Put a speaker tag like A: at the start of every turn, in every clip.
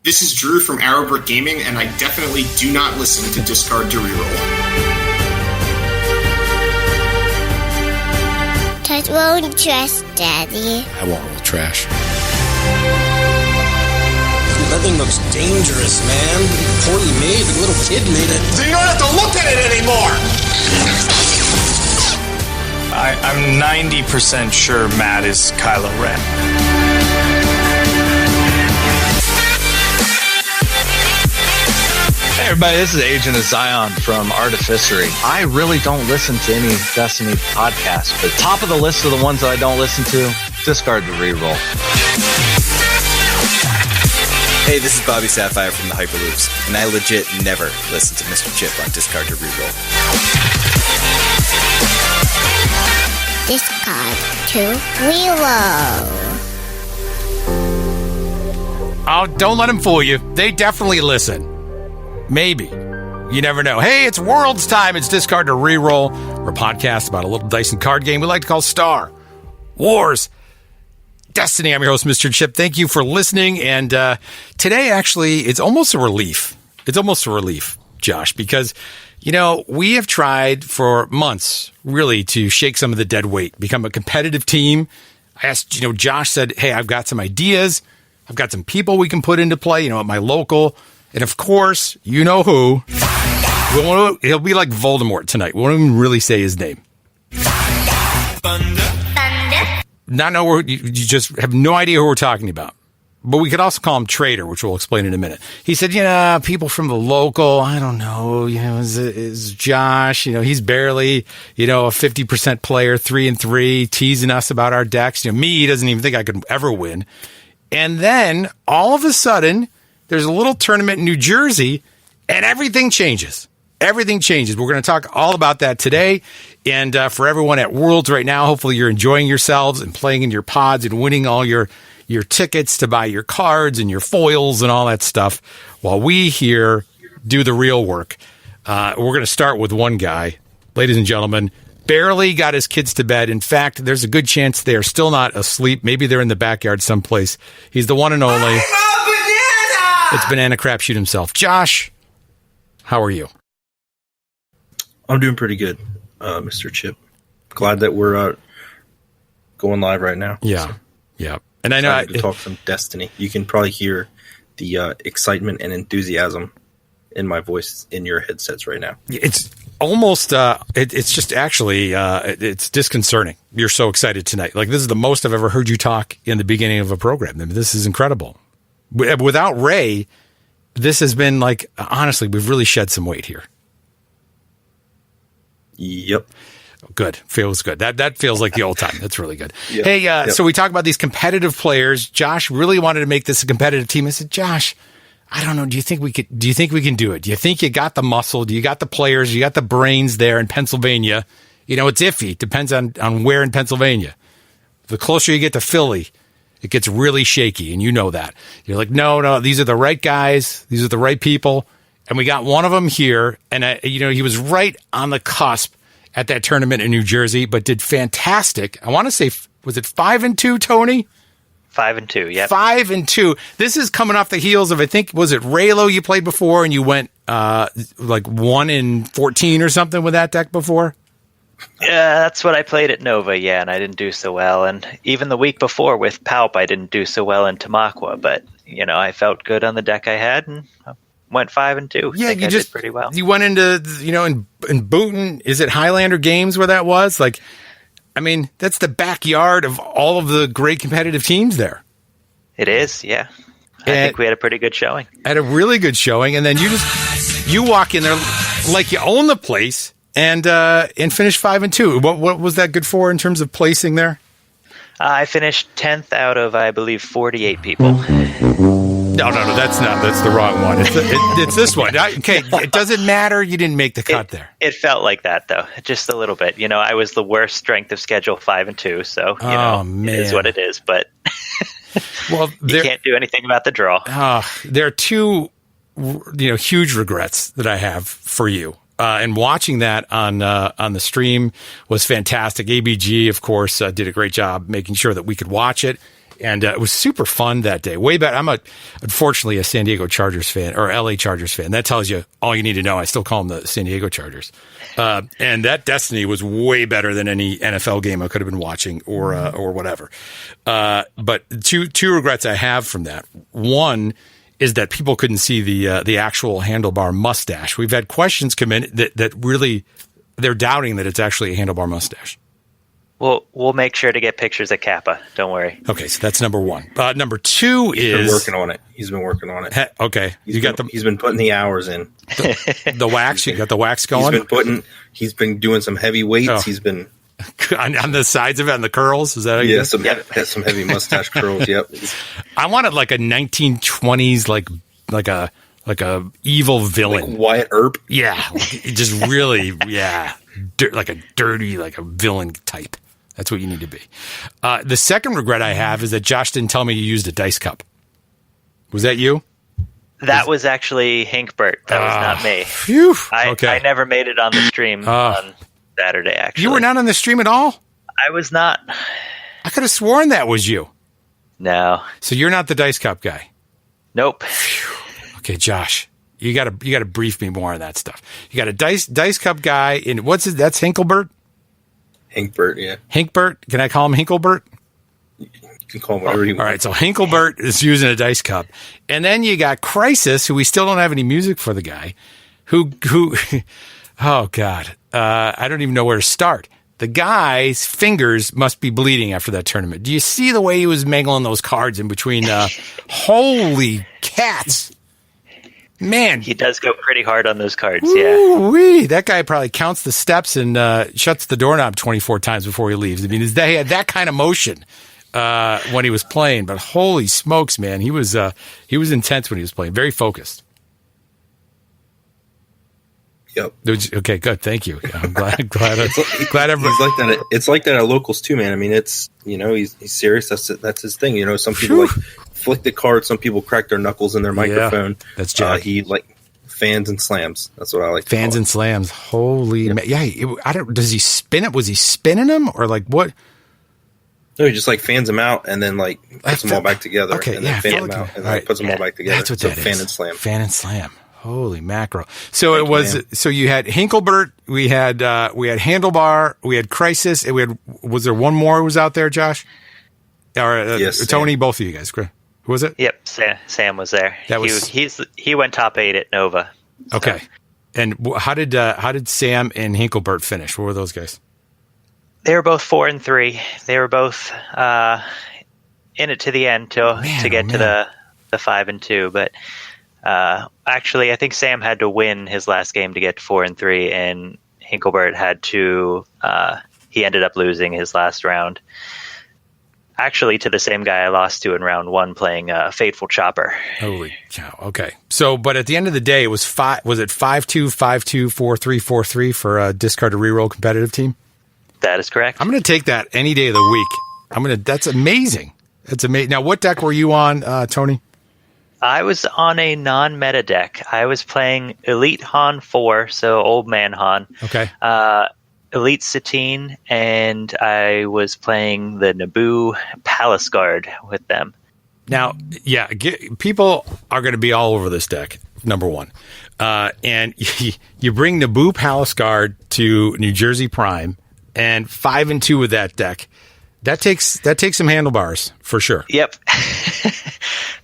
A: This is Drew from Arrowbrick Gaming, and I definitely do not listen to Discard to Reroll.
B: Touch roll trash, Daddy.
C: I won't roll trash.
D: That thing looks dangerous, man. Poorly made. The little kid made it.
E: So you don't have to look at it anymore!
F: I'm 90% sure Matt is Kylo Ren.
G: Hey everybody, this is Agent of Zion from Artificery. I really don't listen to any Destiny podcasts, but top of the list of the ones that I don't listen to, Discard to Reroll.
H: Hey, this is Bobby Sapphire from the Hyperloops, and I legit never listen to Mr. Chip on Discard to Reroll.
B: Discard to Reroll.
I: Oh, don't let them fool you. They definitely listen. Maybe. You never know. Hey, it's Worlds time. It's Discard to Reroll. We're a podcast about a little dice and card game we like to call Star Wars Destiny. I'm your host, Mr. Chip. Thank you for listening. And today, actually, it's almost a relief. It's almost a relief, Josh, because, you know, we have tried for months, really, to shake some of the dead weight, become a competitive team. I asked, Josh said, hey, I've got some ideas. I've got some people we can put into play, at my local. And of course, you know who. He'll be like Voldemort tonight. We won't even really say his name.
B: Thunder.
I: Not know where you just have no idea who we're talking about. But we could also call him Trader, which we'll explain in a minute. He said, people from the local, I don't know, is Josh, he's barely, a 50% player, 3-3, teasing us about our decks. Me, he doesn't even think I could ever win. And then all of a sudden, there's a little tournament in New Jersey, and everything changes. Everything changes. We're going to talk all about that today. And for everyone at Worlds right now, hopefully you're enjoying yourselves and playing in your pods and winning all your tickets to buy your cards and your foils and all that stuff, while we here do the real work. We're going to start with one guy, ladies and gentlemen, barely got his kids to bed. In fact, there's a good chance they are still not asleep. Maybe they're in the backyard someplace. He's the one and only. It's Bananacrapshoot himself. Josh, how are you?
J: I'm doing pretty good, Mr. Chip. Glad that we're going live right now.
I: Yeah,
J: so.
I: Yeah. And I know
J: to talk some Destiny. You can probably hear the excitement and enthusiasm in my voice in your headsets right now.
I: It's almost, it's just actually, it's disconcerting. You're so excited tonight. Like, this is the most I've ever heard you talk in the beginning of a program. I mean, this is incredible. Without Ray, this has been like, honestly, we've really shed some weight here.
J: Yep.
I: Good. Feels good. That feels like the old time. That's really good.
J: Yep.
I: Hey, so we talk about these competitive players. Josh really wanted to make this a competitive team. I said, Josh, I don't know. Do you think we can do it? Do you think you got the muscle? Do you got the players? You got the brains there in Pennsylvania? It's iffy. It depends on where in Pennsylvania. The closer you get to Philly, it gets really shaky, and you know that. You're like, no, these are the right guys. These are the right people. And we got one of them here, and he was right on the cusp at that tournament in New Jersey, but did fantastic. I want to say, was it 5-2, Tony?
K: 5-2, yeah.
I: 5-2. This is coming off the heels of, I think, was it Raylo you played before, and you went like 1-14 or something with that deck before?
K: Yeah, that's what I played at Nova, yeah, and I didn't do so well. And even the week before with Palp, I didn't do so well in Tamaqua, but, I felt good on the deck I had and went 5-2.
I: Yeah,
K: I did pretty well.
I: You went into, in Booton, is it Highlander Games where that was? Like, I mean, that's the backyard of all of the great competitive teams there.
K: It is, yeah. I think we had a pretty good showing.
I: Had a really good showing, and then you walk in there like you own the place and finish 5-2. What was that good for in terms of placing there?
K: I finished 10th out of, I believe, 48 people.
I: No, that's the wrong one. It's this one. Okay, it doesn't matter. You didn't make the cut there.
K: It felt like that, though, just a little bit. I was the worst strength of schedule 5-2, so man. It is what it is. But well, you can't do anything about the draw.
I: There are two, huge regrets that I have for you. And watching that on the stream was fantastic. ABG, of course, did a great job making sure that we could watch it. And it was super fun that day. Way better. I'm unfortunately a San Diego Chargers fan or LA Chargers fan. That tells you all you need to know. I still call them the San Diego Chargers. And that Destiny was way better than any NFL game I could have been watching or whatever. But two regrets I have from that. One is that people couldn't see the actual handlebar mustache. We've had questions come in that really they're doubting that it's actually a handlebar mustache.
K: We'll make sure to get pictures of Kappa. Don't worry.
I: Okay, so that's number one. Number two
J: He's been working on it. He's been working on it.
I: Okay,
J: He's been putting the hours in.
I: The wax. You got the wax going.
J: He's been doing some heavy weights.
I: Oh.
J: He's been
I: on the sides of it, on the curls. Is that how you
J: has some heavy mustache curls. Yep.
I: I wanted like a 1920s like a evil villain,
J: like Wyatt Earp.
I: Yeah, just really like a dirty like a villain type. That's what you need to be. The second regret I have is that Josh didn't tell me you used a dice cup. Was that you?
K: That was actually Hinkbert. That was not me.
I: Phew. Okay.
K: I never made it on the stream on Saturday, actually.
I: You were not on the stream at all?
K: I was not.
I: I could have sworn that was you.
K: No.
I: So you're not the dice cup guy?
K: Nope.
I: Phew. Okay, Josh. You gotta brief me more on that stuff. You got a dice cup guy in that's Hinkelbert?
J: Hinkbert, yeah.
I: Hinkbert? Can I call him Hinkelbert?
J: You can call him whatever you want.
I: All right, so Hinkelbert is using a dice cup. And then you got Crisis, who we still don't have any music for the guy, who oh, God. I don't even know where to start. The guy's fingers must be bleeding after that tournament. Do you see the way he was mangling those cards in between? Holy cats. Man.
K: He does go pretty hard on those cards,
I: Ooh-wee. That guy probably counts the steps and shuts the doorknob 24 times before he leaves. I mean, he had that kind of motion when he was playing. But holy smokes, man. He was intense when he was playing. Very focused.
J: Yep.
I: Okay, good. Thank you. I'm glad everybody.
J: He's like that. It's like that at locals too, man. I mean, it's he's serious. That's his thing. Some people like flick the card. Some people crack their knuckles in their microphone.
I: That's Jack.
J: He like fans and slams. That's what I like.
I: Fans and slams. Holy I don't. Does he spin it? Was he spinning them or like what?
J: No, he just like fans them out and then like puts them all back together.
I: Okay,
J: and then fan them out and then puts them all back together.
I: That's what that is.
J: Fan and slam.
I: Fan and slam. Holy mackerel! So it was. So you had Hinkelbert, we had Handlebar, we had Crisis, and we had. Was there one more who was out there, Josh? Or
J: yes,
I: Tony,
J: Sam.
I: both of you guys. Who was it?
K: Yep, Sam was there. He went top 8 at Nova. So.
I: Okay, and how did Sam and Hinkelbert finish? What were those guys?
K: They were both 4 and 3. They were both in it to the end to get to the 5 and 2, but. Actually, I think Sam had to win his last game to get to 4 and 3, and Hinkelbert had to. He ended up losing his last round. Actually, to the same guy I lost to in round 1, playing Fateful Chopper.
I: Holy cow! Okay, so but at the end of the day, it was 5. Was it 5-2, 5-2, 4-3, 4-3 for a discard to reroll competitive team?
K: That is correct.
I: I'm going to take that any day of the week. That's amazing. That's amazing. Now, what deck were you on, Tony?
K: I was on a non-meta deck. I was playing Elite Han 4, so Old Man Han.
I: Okay.
K: Elite Satine, and I was playing the Naboo Palace Guard with them.
I: Now, people are going to be all over this deck, number one. And you bring Naboo Palace Guard to New Jersey Prime, and 5 and 2 with that deck. That takes some handlebars for sure.
K: Yep.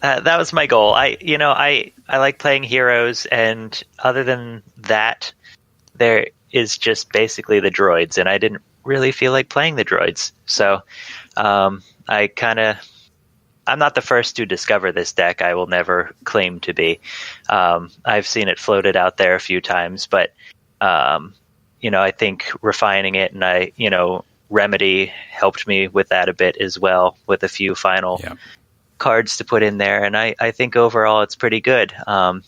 K: That was my goal. I like playing heroes, and other than that, there is just basically the droids, and I didn't really feel like playing the droids. So I'm not the first to discover this deck. I will never claim to be. I've seen it floated out there a few times, but I think refining it, and Remedy helped me with that a bit as well, with a few final cards to put in there. And I think overall it's pretty good.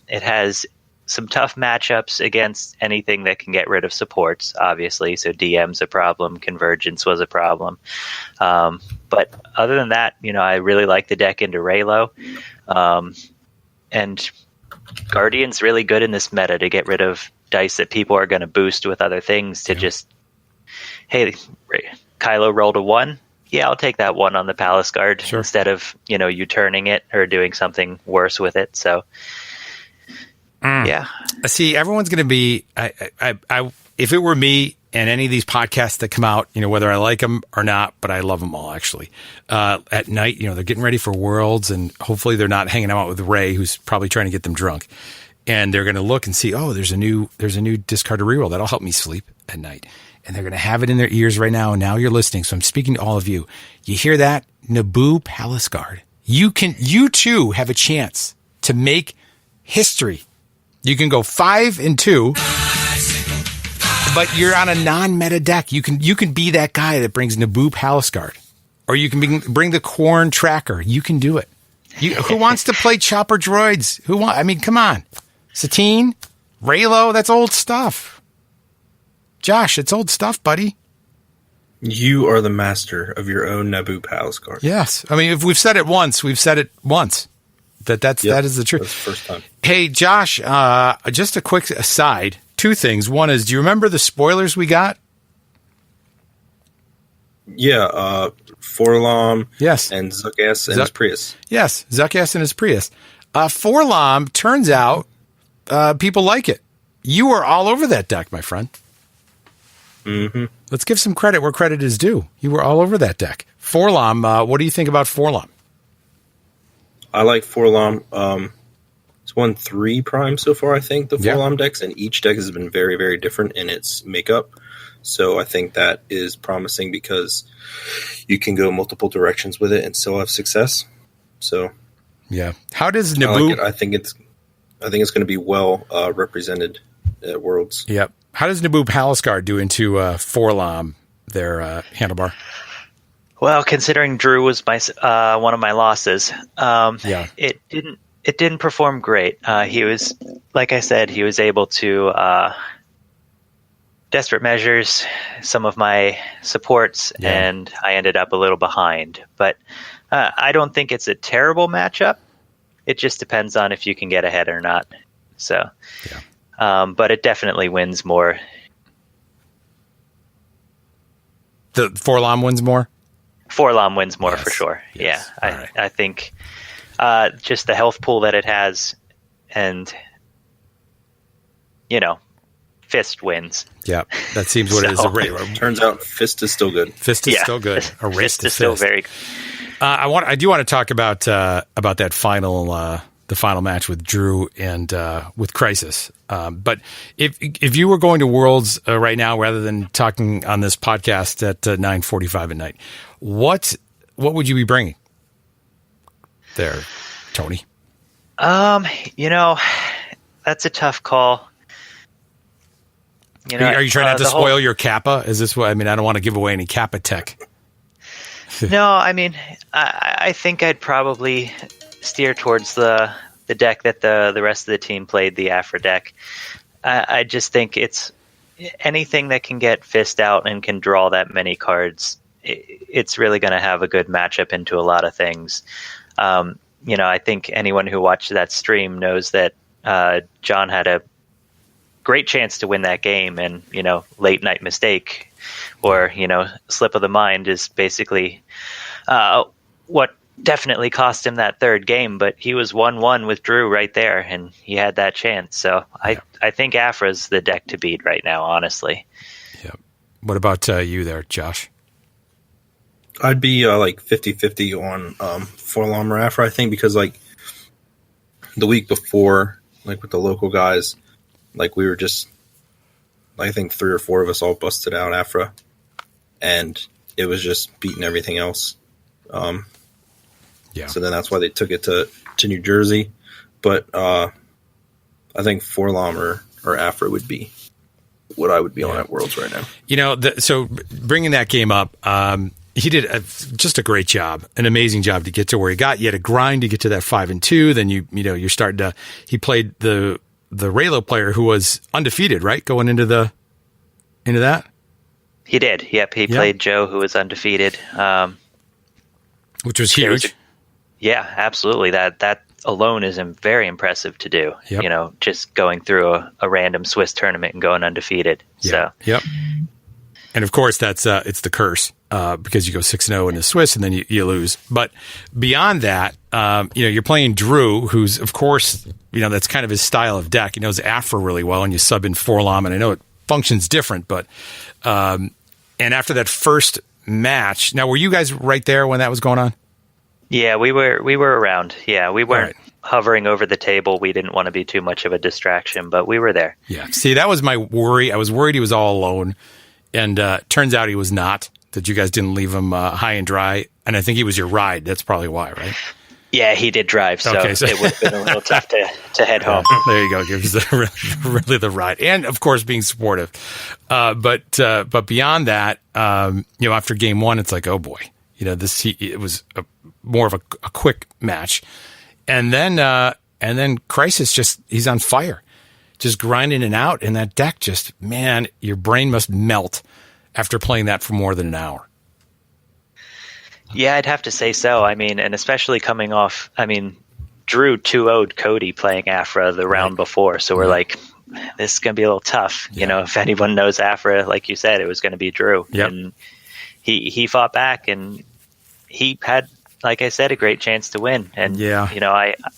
K: It has some tough matchups against anything that can get rid of supports, obviously. So DM's a problem. Convergence was a problem. But other than that, I really like the deck into Raylo. And Guardian's really good in this meta to get rid of dice that people are going to boost with other things to just, hey, Kylo rolled a 1. Yeah, I'll take that one on the Palace Guard instead of, you turning it or doing something worse with it. So, yeah.
I: See, everyone's going to be, if it were me and any of these podcasts that come out, whether I like them or not, but I love them all actually. At night, they're getting ready for Worlds, and hopefully they're not hanging out with Ray, who's probably trying to get them drunk. And they're going to look and see, oh, there's a new discard to reroll. That'll help me sleep at night. And they're going to have it in their ears right now. And now you're listening. So I'm speaking to all of you. You hear that? Naboo Palace Guard. You too have a chance to make history. You can go 5-2, but you're on a non-meta deck. You can be that guy that brings Naboo Palace Guard, or you can bring the Corn Tracker. You can do it. Who wants to play Chopper Droids? Come on. Satine, Raylo, that's old stuff. Josh, it's old stuff, buddy.
J: You are the master of your own Naboo Palace Guard.
I: Yes. If we've said it once, we've said it once. That is the truth.
J: That's the first time.
I: Hey, Josh, just a quick aside. 2 things. One is, do you remember the spoilers we got?
J: Yeah, Forlom.
I: Yes.
J: And Zuckass and his Prius.
I: Yes, Zuckass and his Prius. Forlom, turns out, people like it. You were all over that deck, my friend.
J: Mm-hmm.
I: Let's give some credit where credit is due. You were all over that deck. Forlom, what do you think about Forlom?
J: I like Forlom. It's won 3 Prime so far, I think, the Forlom decks, and each deck has been very, very different in its makeup. So I think that is promising because you can go multiple directions with it and still have success. So
I: yeah, how does Naboo?
J: I think it's going to be well represented at Worlds.
I: Yep. How does Naboo Palace Guard do into Forlom, their Handlebar?
K: Well, considering Drew was my one of my losses, it didn't perform great. He was, like I said, he was able to desperate measures some of my supports, and I ended up a little behind. But I don't think it's a terrible matchup. It just depends on if you can get ahead or not. So, but it definitely wins more.
I: The Forlom wins more?
K: Forlom wins more for sure. Yes. Yeah, I think just the health pool that it has, and Fist wins.
I: Yeah, that seems what it is.
J: Turns out Fist is still good.
I: Fist is still good. A race
K: Fist is still very good.
I: I do want to talk about that final the final match with Drew and with Crisis. But if you were going to Worlds right now, rather than talking on this podcast at 9:45 at night, what would you be bringing there, Tony?
K: That's a tough call.
I: Are you trying not to spoil your Kappa? Is this what I mean? I don't want to give away any Kappa tech.
K: No, I think I'd probably steer towards the deck that the rest of the team played, the Afra deck. I just think it's anything that can get Fist out and can draw that many cards. It's really going to have a good matchup into a lot of things. I think anyone who watched that stream knows that John had a great chance to win that game, and late night mistake or slip of the mind is basically what definitely cost him that third game. But he was 1-1 with Drew right there, and he had that chance. So I think Afra's the deck to beat right now, honestly.
I: Yeah. What about you there, Josh?
J: I'd be like 50-50 on Forlom or Afra, I think, because like the week before, like with the local guys, like we were just, I think 3 or 4 of us all busted out Afra, and it was just beating everything else. So then that's why they took it to New Jersey. But I think Forlom or Afra would be what I would be on at Worlds right now.
I: So bringing that game up, he did just a great job, an amazing job to get to where he got. You had a grind to get to that 5-2. Then you're starting to. He played the Raylo player who was undefeated, right? Going into that.
K: He did. Yep. He played Joe, who was undefeated,
I: which was huge.
K: Yeah, absolutely. That alone is very impressive to do. Yep. Just going through a random Swiss tournament and going undefeated.
I: Yeah.
K: So.
I: Yep. And of course, that's it's the curse because you go 6-0 in the Swiss and then you lose. But beyond that, you're playing Drew, who's, of course, that's kind of his style of deck. He knows Afra really well, and you sub in Forlom, and I know it functions different, but and after that first match, now were you guys right there when that was going on?
K: Yeah, we were around. Yeah, we weren't hovering over the table. We didn't want to be too much of a distraction, but we were there.
I: Yeah. See, that was my worry. I was worried he was all alone, and turns out he was not, that you guys didn't leave him high and dry, and I think he was your ride. That's probably why, right?
K: Yeah, he did drive, so it would have been a little tough to head home.
I: There you go. Gives really the ride, and of course being supportive. But beyond that, after game one, it's like, oh boy, it was more of a quick match, and then Crisis he's on fire, just grinding it out, and that deck man, your brain must melt after playing that for more than an hour.
K: Yeah, I'd have to say so. I mean, and especially coming off, Drew 2-0'd Cody playing Afra the round before. So we're like, this is going to be a little tough. Yeah. If anyone knows Afra, like you said, it was going to be Drew.
I: Yep.
K: And he fought back, and he had, like I said, a great chance to win. And,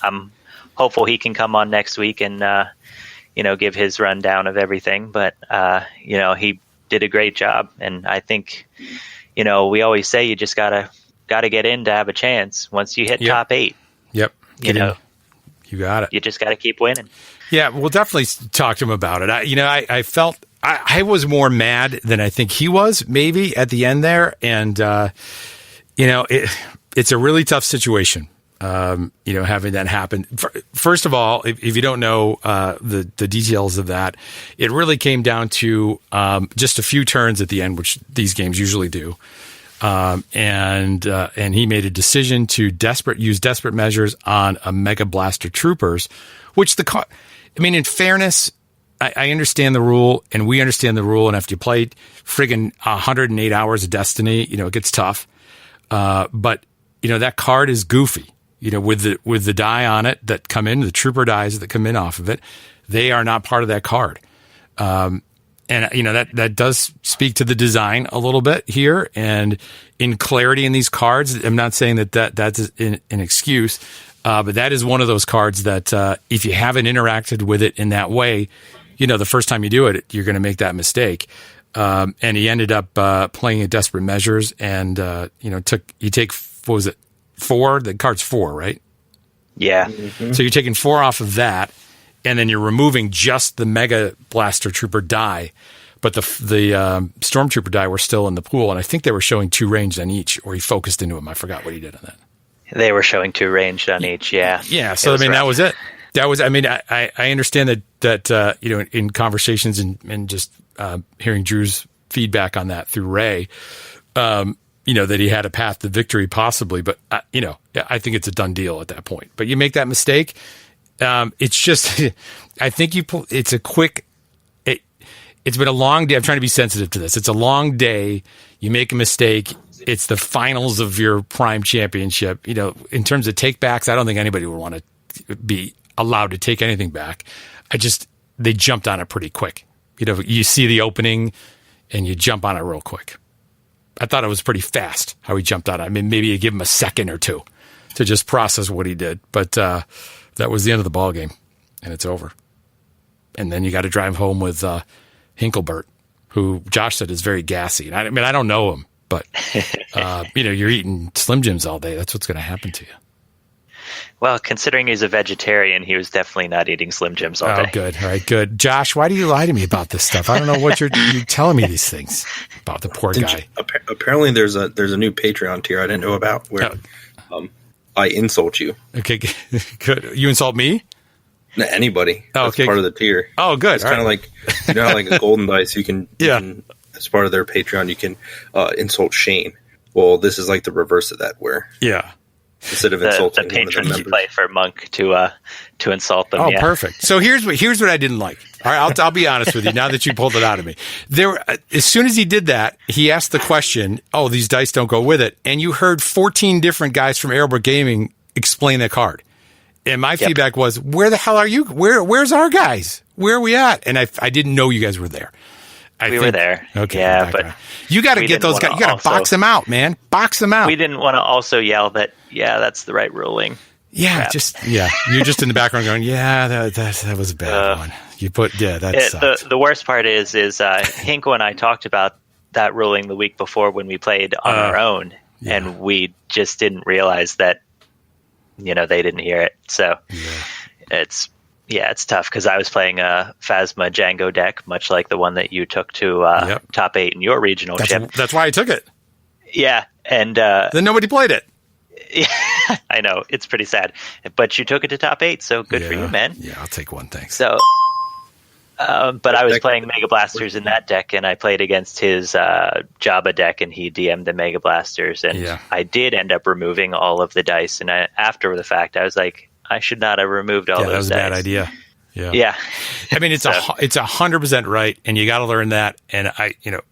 K: I'm hopeful he can come on next week and, give his rundown of everything. But, he did a great job. And I think, we always say you just gotta get in to have a chance. Once you hit top 8,
I: you got it.
K: You just got to keep winning.
I: Yeah, we'll definitely talk to him about it. I felt I was more mad than I think he was, maybe at the end there, and it's a really tough situation. Having that happen. First of all, if you don't know the details of that, it really came down to just a few turns at the end, which these games usually do. And he made a decision to use desperate measures on a Mega Blaster Troopers, which in fairness, I understand the rule, and we understand the rule. And after you play friggin' 108 hours of Destiny, it gets tough. But that card is goofy. With the die on it that come in, the trooper dies that come in off of it, they are not part of that card. And that does speak to the design a little bit here, and in clarity in these cards. I'm not saying that's an excuse, but that is one of those cards that if you haven't interacted with it in that way, the first time you do it, you're going to make that mistake. And he ended up playing at desperate measures, and you take, what was it? 4? The card's 4, right?
K: Yeah.
I: Mm-hmm. So you're taking 4 off of that, and then you're removing just the Mega Blaster Trooper die, but the Stormtrooper die were still in the pool, and I think they were showing 2 ranged on each, or he focused into them. I forgot what he did on that.
K: They were showing 2 ranged on each, yeah.
I: Yeah, so that was it. That was, I understand that in conversations and just hearing Drew's feedback on that through Ray, that he had a path to victory possibly, but I think it's a done deal at that point. But you make that mistake, it's just, I think it's a quick. It's been a long day. I'm trying to be sensitive to this. It's a long day. You make a mistake. It's the finals of your prime championship. In terms of take backs, I don't think anybody would want to be allowed to take anything back. They jumped on it pretty quick. You see the opening and you jump on it real quick. I thought it was pretty fast how he jumped on it. Maybe you give him a second or two to just process what he did. But that was the end of the ball game, and it's over. And then you got to drive home with Hinkelbert, who Josh said is very gassy. And I don't know him, but you're eating Slim Jims all day. That's what's going to happen to you.
K: Well, considering he's a vegetarian, he was definitely not eating Slim Jims all day.
I: Oh, good. All right, good. Josh, why do you lie to me about this stuff? I don't know what you're telling me these things about the poor guy.
J: Apparently, there's a new Patreon tier I didn't know about where I insult you.
I: Okay, good. You insult me?
J: Anybody. That's part of the tier.
I: Oh, good.
J: It's kind of like, how like a Golden Dice, you can, as part of their Patreon, you can insult Shane. Well, this is like the reverse of that, where instead of insulting
K: the patrons play for Monk to insult them.
I: Oh, perfect. So here's what I didn't like. All right, I'll be honest with you. Now that you pulled it out of me, as soon as he did that, he asked the question, "Oh, these dice don't go with it," and you heard 14 different guys from Airborne Gaming explain that card. And my feedback was, "Where the hell are you? Where's our guys? Where are we at?" And I didn't know you guys were there.
K: We were there.
I: Okay.
K: Yeah, but
I: you got to get those guys. You got to box them out, man. Box them out.
K: We didn't want to also yell that, that's the right ruling.
I: Yeah,
K: crap.
I: You're just in the background going, that was a bad one. You put, that sucked.
K: The worst part is Hinko and I talked about that ruling the week before when we played on our own, and we just didn't realize that, they didn't hear it. So it's tough because I was playing a Phasma Django deck, much like the one that you took to top 8 in your regional chip.
I: That's why I took it.
K: Yeah, and
I: then nobody played it.
K: Yeah, I know. It's pretty sad. But you took it to top 8, so good for you, man.
I: Yeah, I'll take one, thanks.
K: So, but I was playing Mega Blasters in that deck, and I played against his Jabba deck, and he DM'd the Mega Blasters, and I did end up removing all of the dice, and after the fact, I was like, I should not have removed all those dice.
I: That was a bad idea.
K: Yeah.
I: I mean, it's 100% right, and you got to learn that, and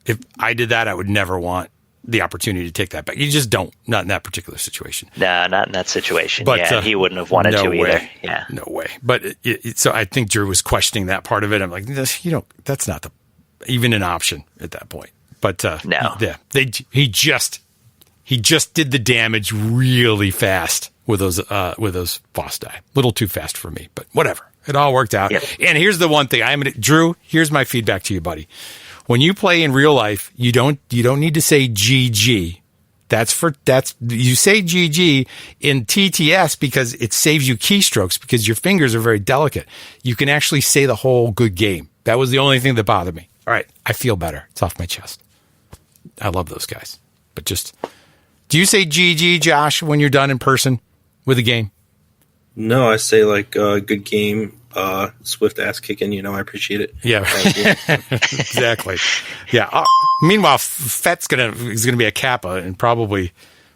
I: if I did that, I would never want the opportunity to take that back. You just don't. Not in that particular situation.
K: No, not in that situation.
I: But,
K: he wouldn't have wanted to either. Yeah.
I: No way. But so I think Drew was questioning that part of it. I'm like, that's not even an option at that point. But
K: no.
I: Yeah, he just did the damage really fast with those boss die. A little too fast for me, but whatever. It all worked out.
K: Yep.
I: And here's the one thing. Drew, here's my feedback to you, buddy. When you play in real life, you don't need to say GG. You say GG in TTS because it saves you keystrokes because your fingers are very delicate. You can actually say the whole good game. That was the only thing that bothered me. All right, I feel better. It's off my chest. I love those guys. But do you say GG, Josh, when you're done in person with a game?
J: No, I say good game. Swift ass kicking, I appreciate it.
I: Yeah, exactly. Yeah. Meanwhile, Fett's is gonna be a Kappa, and probably,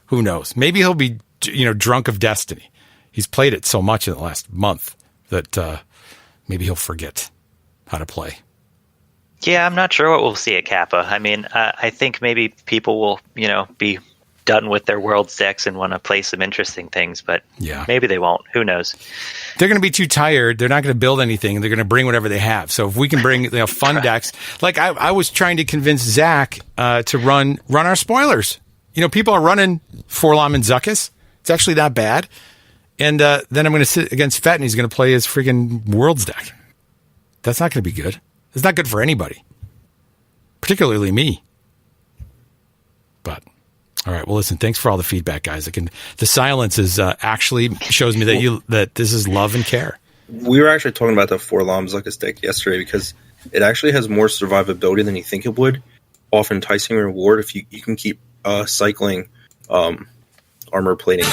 I: who knows? Maybe he'll be, drunk of destiny. He's played it so much in the last month that maybe he'll forget how to play.
K: Yeah, I'm not sure what we'll see at Kappa. I mean, I think maybe people will, be done with their Worlds decks and want to play some interesting things, but maybe they won't. Who knows?
I: They're going to be too tired. They're not going to build anything. They're going to bring whatever they have. So if we can bring fun decks, like I was trying to convince Zach to run our spoilers. People are running Forlom and Zuckus. It's actually not bad. And then I'm going to sit against Fett, and he's going to play his freaking Worlds deck. That's not going to be good. It's not good for anybody, particularly me. But all right. Well, listen. Thanks for all the feedback, guys. The silence is actually shows me that this is love and care.
J: We were actually talking about the Forlom Zuckus deck yesterday because it actually has more survivability than you think it would. Offer enticing reward if you can keep cycling armor plating.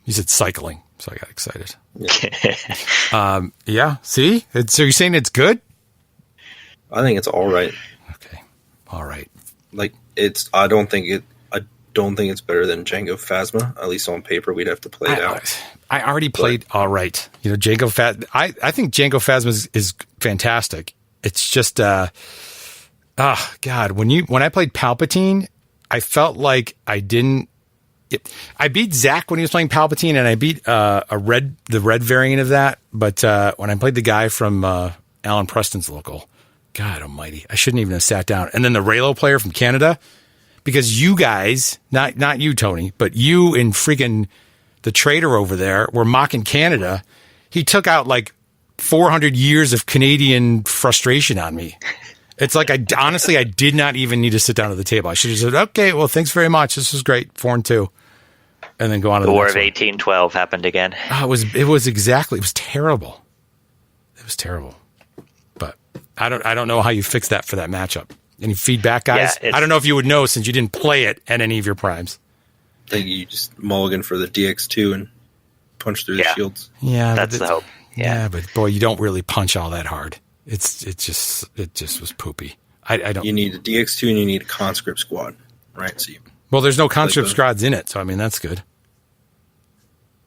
I: You said cycling, so I got excited. Yeah. See, so you're saying it's good?
J: I think it's all right.
I: Okay. All right.
J: I don't think it's better than Django Phasma. At least on paper, we'd have to play it out.
I: I already played all right. Django Phasma. I think Django Phasma is fantastic. It's just, God, when I played Palpatine, I felt like I didn't. I beat Zach when he was playing Palpatine, and I beat the red variant of that. But when I played the guy from Alan Preston's local. God almighty. I shouldn't even have sat down. And then the Raylo player from Canada, because you guys, not you, Tony, but you and freaking the trader over there were mocking Canada. He took out 400 years of Canadian frustration on me. It's like I did not even need to sit down at the table. I should have said, okay, well, thanks very much. This was great. 4-2. And then go on to the
K: War
I: next
K: of
I: one.
K: 1812 happened again.
I: It was terrible. It was terrible. But I don't know how you fix that for that matchup. Any feedback, guys?
K: Yeah,
I: I don't know if you would know since you didn't play it at any of your primes.
J: I think you just mulligan for the DX2 and punch through the shields.
I: Yeah,
K: that's the hope.
I: Yeah, but boy, you don't really punch all that hard. It just was poopy. I don't.
J: You need a DX2 and you need a conscript squad, right?
I: Well, there's no conscript squads in it, so I mean that's good.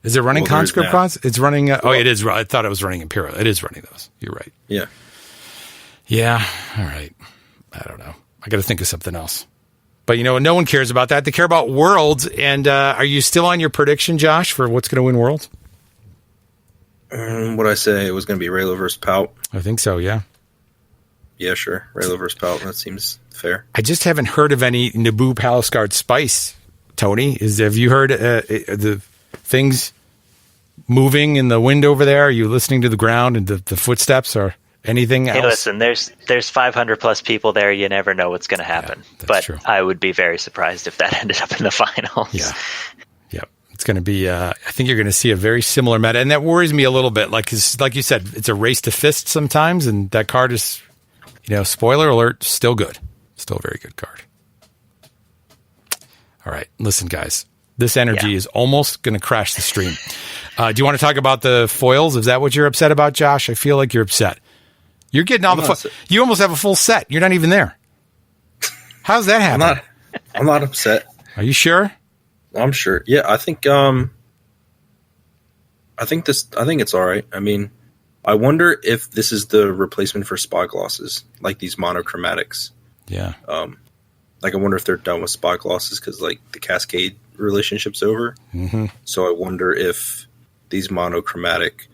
I: Is it running conscript squads? It's running. It is. I thought it was running Imperial. It is running those. You're right.
J: Yeah.
I: Yeah. All right. I don't know. I got to think of something else. But no one cares about that. They care about Worlds. And are you still on your prediction, Josh, for what's going to win Worlds?
J: What I say, it was going to be Raylo versus Pout.
I: I think so. Yeah.
J: Yeah, sure. Raylo versus Pelt. That seems fair.
I: I just haven't heard of any Naboo Palace Guard spice. Tony, have you heard the things moving in the wind over there? Are you listening to the ground and the footsteps or anything else?
K: Hey, listen, there's 500 plus people there. You never know what's going to happen.
I: Yeah,
K: but
I: true.
K: I would be very surprised if that ended up in the finals.
I: Yeah. Yep. It's going to be, I think you're going to see a very similar meta. And that worries me a little bit. Like you said, it's a race to fist sometimes. And that card is, spoiler alert, still good. Still a very good card. All right. Listen, guys, this energy is almost going to crash the stream. Do you want to talk about the foils? Is that what you're upset about, Josh? I feel like you're upset. You're getting all the foils. You almost have a full set. You're not even there. How's that happen?
J: I'm not upset.
I: Are you sure?
J: I'm sure. Yeah, I think it's all right. I mean, I wonder if this is the replacement for spot glosses, like these monochromatics.
I: Yeah.
J: Like, I wonder if they're done with spot glosses because, like, the Cascade relationship's over. Mm-hmm. So I wonder if these monochromatic...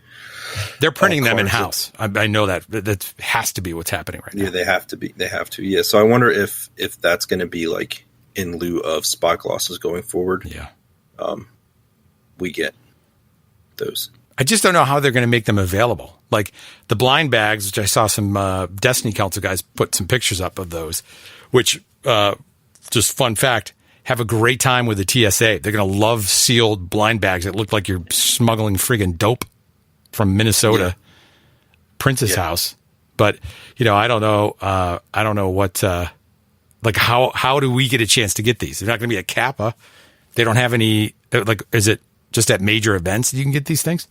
I: They're printing them in-house. I know that. That has to be what's happening right now.
J: Yeah, they have to be. They have to, yeah. So I wonder if that's going to be, like, in lieu of spot glosses going forward.
I: Yeah.
J: We get those.
I: I just don't know how they're going to make them available. Like, the blind bags, which I saw some Destiny Council guys put some pictures up of those, which... just fun fact, have a great time with the TSA. They're going to love sealed blind bags that look like you're smuggling friggin' dope from Minnesota Prince's house. But, I don't know. I don't know what, how do we get a chance to get these? They're not going to be at Kappa. They don't have any, is it just at major events that you can get these things?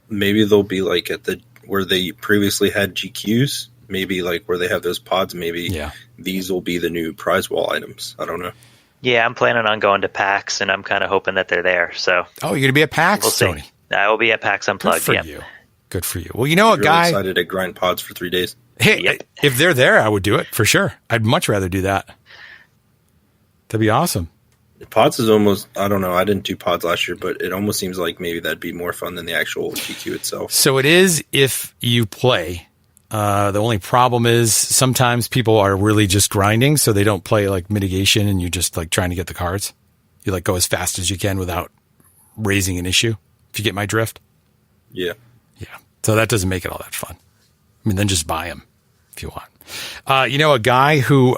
J: Maybe they'll be like at where they previously had GQs. Maybe like where they have those pods, maybe these will be the new prize wall items. I don't know.
K: Yeah, I'm planning on going to PAX, and I'm kind of hoping that they're there. So,
I: you're going to be at PAX,
K: we'll see.
I: Tony?
K: I will be at PAX Unplugged.
I: Good for you. Good for you. Well, a guy
J: excited to grind pods for 3 days.
I: Hey, if they're there, I would do it for sure. I'd much rather do that. That'd be awesome.
J: Pods is almost, I don't know. I didn't do pods last year, but it almost seems like maybe that'd be more fun than the actual GQ itself.
I: So it is if you play. The only problem is sometimes people are really just grinding, so they don't play like mitigation, and you're just like trying to get the cards. You like go as fast as you can without raising an issue. If you get my drift.
J: Yeah.
I: Yeah. So that doesn't make it all that fun. I mean, then just buy them if you want. A guy who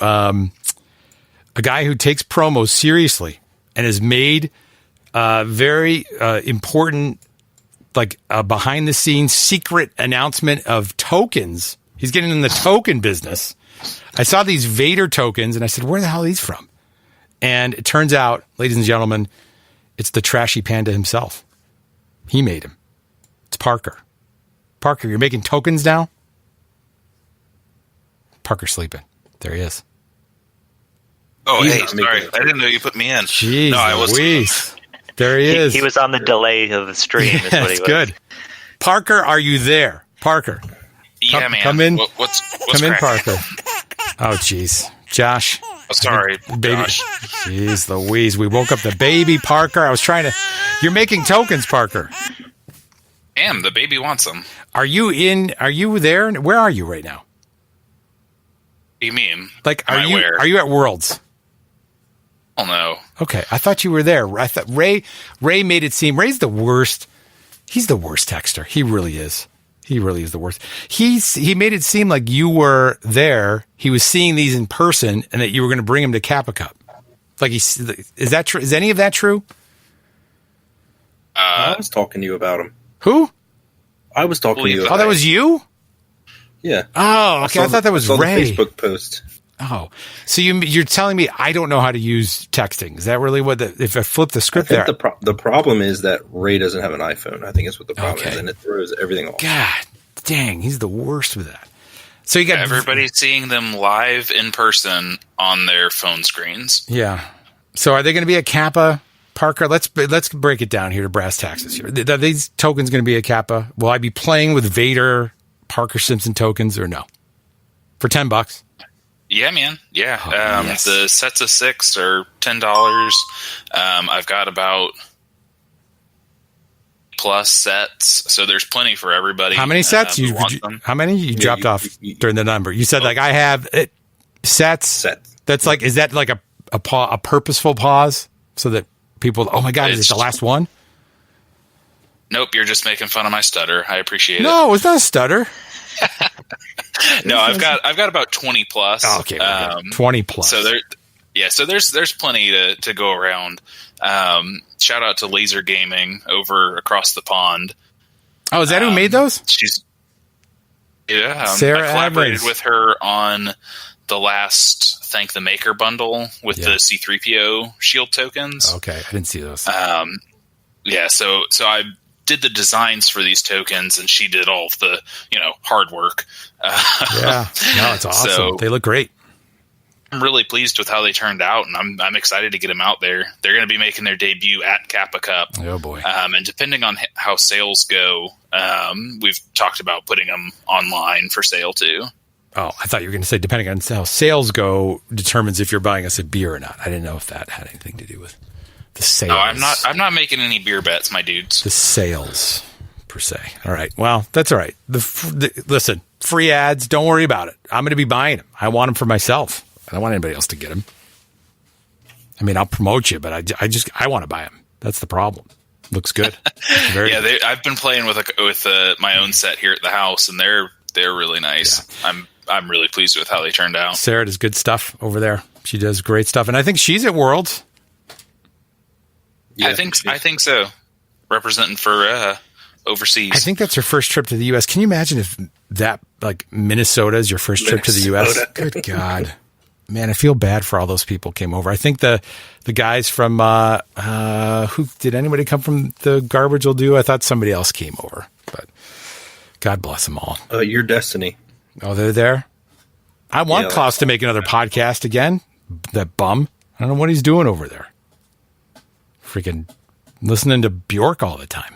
I: takes promos seriously and has made very important. Like a behind the scenes secret announcement of tokens. He's getting in the token business. I saw these Vader tokens and I said, where the hell are these from? And it turns out, ladies and gentlemen, it's the Trashy Panda himself. He made him. It's Parker. Parker, you're making tokens now? Parker's sleeping. There he is.
C: Oh, hey, sorry. I didn't know you put me in.
I: Jeez,
C: no, I was.
I: There he is.
K: He was on the delay of the stream.
I: Yeah,
K: is what he
I: that's
K: was.
I: good. Parker, are you there? Parker.
C: Yeah, man.
I: Come in.
C: What's
I: come in,
C: cracking?
I: Parker. Oh, jeez. Josh.
C: Oh, sorry,
I: baby.
C: Josh.
I: Jeez Louise. We woke up the baby, Parker. I was trying to... You're making tokens, Parker.
C: Damn, the baby wants them.
I: Are you there? Where are you right now?
C: What do you mean?
I: Like, are you at Worlds?
C: Oh, no.
I: Okay, I thought you were there. I thought Ray made it seem Ray's the worst. He's the worst texter. He really is. He really is the worst. He made it seem like you were there. He was seeing these in person, and that you were going to bring him to Kappa Cup. Like is that true? Is any of that true?
J: I was talking to you about him.
I: Who?
J: I was talking to you.
I: Oh, that was you?
J: Yeah.
I: Oh, okay. I thought that was Ray.
J: The Facebook post.
I: Oh, so you're telling me I don't know how to use texting? Is that really what? If I flip the script there,
J: the problem is that Ray doesn't have an iPhone. I think is what the problem is, and it throws everything off.
I: God dang, he's the worst with that. So you got
C: everybody seeing them live in person on their phone screens.
I: Yeah. So are they going to be a Kappa, Parker? Let's break it down here to brass taxes. Here, are these tokens going to be a Kappa? Will I be playing with Vader, Parker Simpson tokens, or no? For $10.
C: Yeah, man. Yeah.
I: Yes.
C: The sets of 6 are $10. I've got about plus sets, so there's plenty for everybody.
I: How many sets? How many you dropped off during the number? You said like I have sets. That's like, is that like a purposeful pause so that people? Oh my God, is it the last one?
C: Nope, you're just making fun of my stutter. I appreciate it.
I: No, it's not a stutter.
C: No, I've got about 20 plus.
I: Oh, okay, 20 plus.
C: So there's plenty to go around. Shout out to Laser Gaming over across the pond.
I: Oh, is that who made those?
C: Sarah I collaborated with her on the last Thank the Maker bundle with the C-3PO shield tokens.
I: Okay, I didn't see those.
C: So I did the designs for these tokens, and she did all of the hard work.
I: It's awesome. So, they look great.
C: I'm really pleased with how they turned out, and I'm excited to get them out there. They're going to be making their debut at Kappa Cup.
I: Oh boy!
C: And depending on how sales go, we've talked about putting them online for sale too.
I: Oh, I thought you were going to say depending on how sales go determines if you're buying us a beer or not. I didn't know if that had anything to do with the sales.
C: No, I'm not making any beer bets, my dudes.
I: The sales per se. All right. Well, that's all right. Listen, free ads. Don't worry about it. I'm going to be buying them. I want them for myself. I don't want anybody else to get them. I mean, I'll promote you, but I want to buy them. That's the problem. Looks good.
C: I've been playing with my own set here at the house, and they're really nice. Yeah. I'm really pleased with how they turned out.
I: Sarah does good stuff over there. She does great stuff, and I think she's at Worlds.
C: Yeah, I think so. Representing for overseas.
I: I think that's her first trip to the U.S. Can you imagine if that Minnesota is your first trip to the U.S.? Good God. Man, I feel bad for all those people came over. I think the guys from who did anybody come from the Garbage Will Do? I thought somebody else came over, but God bless them all.
J: Your Destiny.
I: Oh, they're there. I want Klaus to make another podcast again. That bum. I don't know what he's doing over there. Freaking listening to Bjork all the time.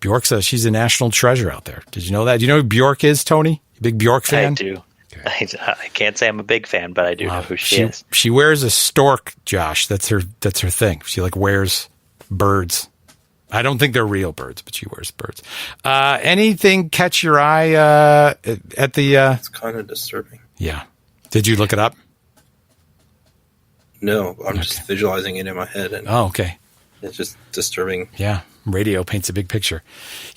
I: Bjork says she's a national treasure out there. Did you know that? Do you know who Bjork is, Tony? Big Bjork fan?
K: I do. Okay. I can't say I'm a big fan, but I do know who she is.
I: She wears a stork, Josh. That's her thing. She wears birds. I don't think they're real birds, but she wears birds. Anything catch your eye at the?
J: It's kind of disturbing.
I: Yeah. Did you look it up?
J: No, I'm just visualizing it in my head. And
I: okay.
J: It's just disturbing.
I: Yeah. Radio paints a big picture.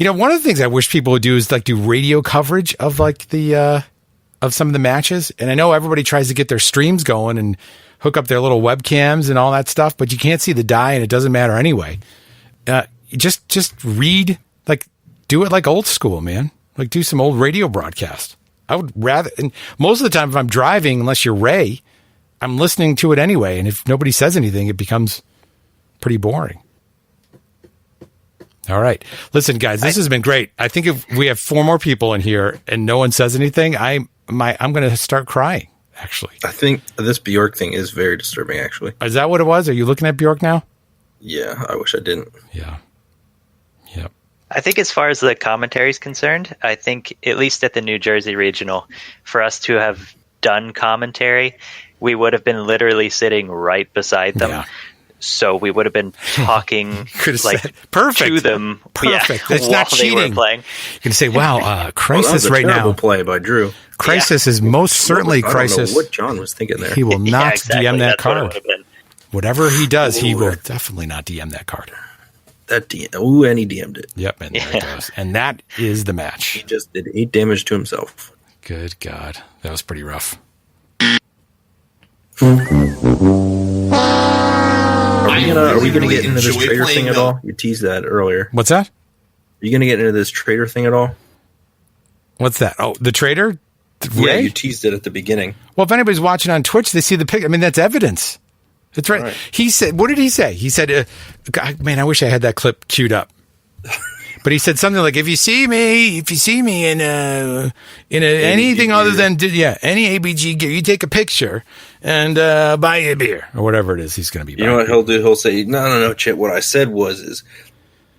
I: One of the things I wish people would do is do radio coverage of of some of the matches. And I know everybody tries to get their streams going and hook up their little webcams and all that stuff, but you can't see the die and it doesn't matter anyway. Just read, do it like old school, man. Do some old radio broadcast. I would rather, and most of the time if I'm driving, unless you're Ray, I'm listening to it anyway. And if nobody says anything, it becomes pretty boring. All right. Listen, guys, this has been great. I think if we have 4 more people in here and no one says anything, I'm going to start crying, actually.
J: I think this Bjork thing is very disturbing, actually.
I: Is that what it was? Are you looking at Bjork now?
J: Yeah, I wish I didn't.
I: Yeah. Yep.
K: I think as far as the commentary is concerned, I think at least at the New Jersey Regional, for us to have done commentary, we would have been literally sitting right beside them. Yeah. So we would have been talking
I: perfect
K: to them.
I: Perfect.
K: Yeah,
I: it's not cheating.
K: Playing.
I: You can say, wow, Crisis right now.
J: Play by Drew.
I: Crisis is most certainly Crisis.
J: I don't know what John was thinking there.
I: He will not DM that
K: That's
I: card. Whatever he does, he will definitely not DM that card.
J: And he DM'd it.
I: Yep, and there it goes. And that is the match.
J: He just did 8 damage to himself.
I: Good God. That was pretty rough.
J: Are we gonna get into this trader thing at all? You teased that earlier.
I: What's that?
J: Are you gonna get into this trader thing at all?
I: What's that? Oh, the trader?
J: Yeah, you teased it at the beginning.
I: Well, if anybody's watching on Twitch, they see the pic. I mean, that's evidence. That's right. He said, what did he say? He said, man, I wish I had that clip queued up. But he said something like, if you see me in anything other than, any ABG gear, you take a picture and buy a beer or whatever it is he's going to be buying.
J: You know what he'll do? He'll say, no, Chit, what I said is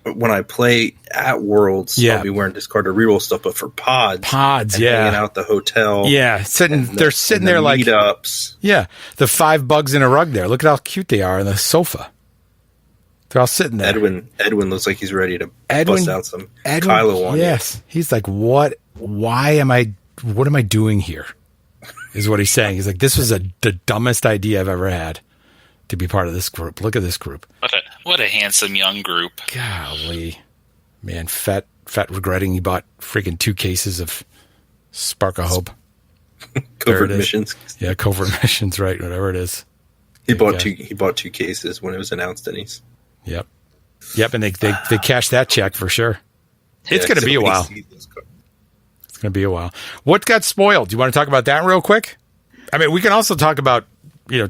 J: when I play at Worlds, I'll be wearing discarded reroll stuff, but for pods, hanging out the hotel.
I: Yeah, they're sitting there like
J: meetups.
I: Yeah, the 5 bugs in a rug there. Look at how cute they are on the sofa. They're all sitting there.
J: Edwin looks like he's ready to bust out some Kylo on
I: Yes. He's like, what am I doing here? Is what he's saying. He's like, this was the dumbest idea I've ever had to be part of this group. Look at this group.
C: What a handsome young group.
I: Golly. Man, Fett regretting he bought freaking 2 cases of Spark of Hope.
J: Covert missions.
I: Yeah, covert missions, right? Whatever it is.
J: He bought 2 cases when it was announced, and he's.
I: Yep, and they cashed that check for sure. It's going to be a while. It's going to be a while. What got spoiled? Do you want to talk about that real quick? I mean, we can also talk about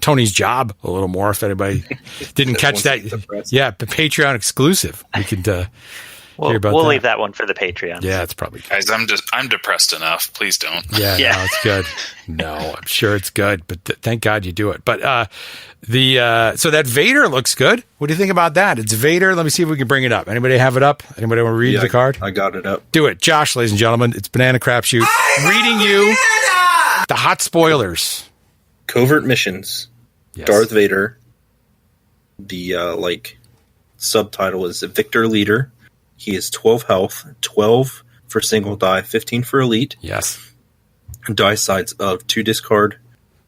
I: Tony's job a little more if anybody didn't catch that. Yeah, the Patreon exclusive. We could hear about
K: we'll
I: that.
K: leave that one for the Patreon.
I: Yeah, it's probably good.
C: Guys, I'm depressed enough. Please don't.
I: Yeah. No, it's good. No, I'm sure it's good, but thank God you do it. But so that Vader looks good. What do you think about that? It's Vader. Let me see if we can bring it up. Anybody have it up? Anybody want to read the card?
J: I got it up.
I: Do it. Josh, ladies and gentlemen, it's Bananacrapshoot reading you the hot spoilers.
J: Covert missions. Yes. Darth Vader. The subtitle is Victor Leader. He is 12 health, 12 for single die, 15 for elite.
I: Yes.
J: Die sides of 2 discard,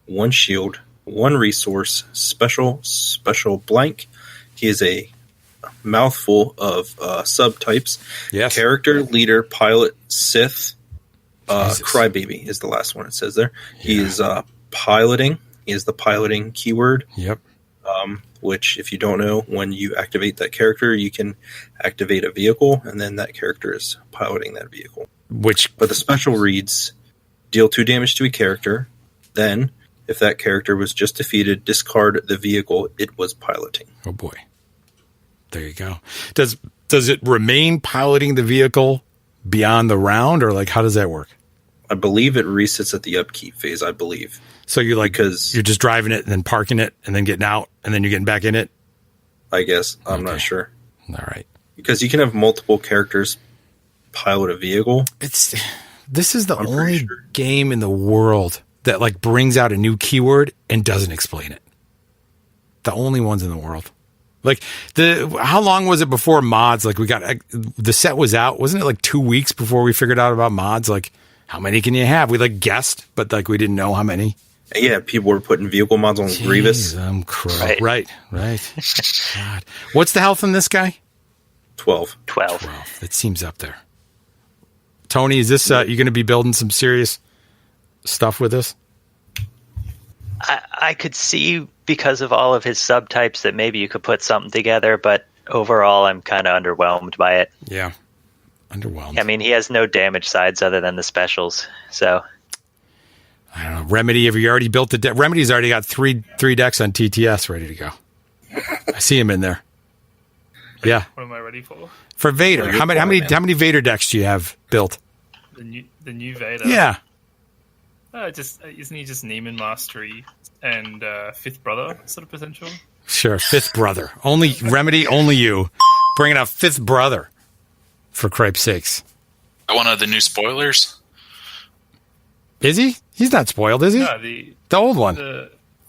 J: 1 shield, 1 resource, special blank. He is a mouthful of subtypes.
I: Yes.
J: Character, leader, pilot, Sith, crybaby is the last one it says there. Yeah. He is piloting. He is the piloting keyword.
I: Yep.
J: Which, if you don't know, when you activate that character, you can activate a vehicle, and then that character is piloting that vehicle. But the special reads, deal 2 damage to a character, then, if that character was just defeated, discard the vehicle it was piloting.
I: Oh boy. There you go. Does it remain piloting the vehicle beyond the round, or how does that work?
J: I believe it resets at the upkeep phase, I believe.
I: So you're you're just driving it and then parking it and then getting out and then you're getting back in it?
J: I guess. I'm not sure.
I: All right.
J: Because you can have multiple characters pilot a vehicle.
I: This is the only game in the world that brings out a new keyword and doesn't explain it. The only ones in the world. How long was it before mods? We got the set was out. Wasn't it 2 weeks before we figured out about mods? How many can you have? We guessed, but we didn't know how many.
J: Yeah, people were putting vehicle mods on Grievous.
I: Right. God. What's the health on this guy?
J: 12.
I: It seems up there. Tony, is this you going to be building some serious stuff with this?
K: I could see, because of all of his subtypes, that maybe you could put something together, but overall I'm kind of underwhelmed by it.
I: Yeah. Underwhelmed.
K: I mean, he has no damage sides other than the specials, so...
I: I don't know. Remedy, have you already built the deck? Remedy's already got three decks on TTS ready to go. I see him in there. Yeah.
F: What am I ready for?
I: For Vader. How many Vader decks do you have built?
F: The new Vader?
I: Yeah.
F: Isn't he just Neiman Mastery and Fifth Brother sort of potential?
I: Sure, Fifth Brother. Only Remedy, only you. Bringing out Fifth Brother. For cripe's sakes.
C: One of the new spoilers?
I: Is he? He's not spoiled, is he?
F: No, the
I: old one.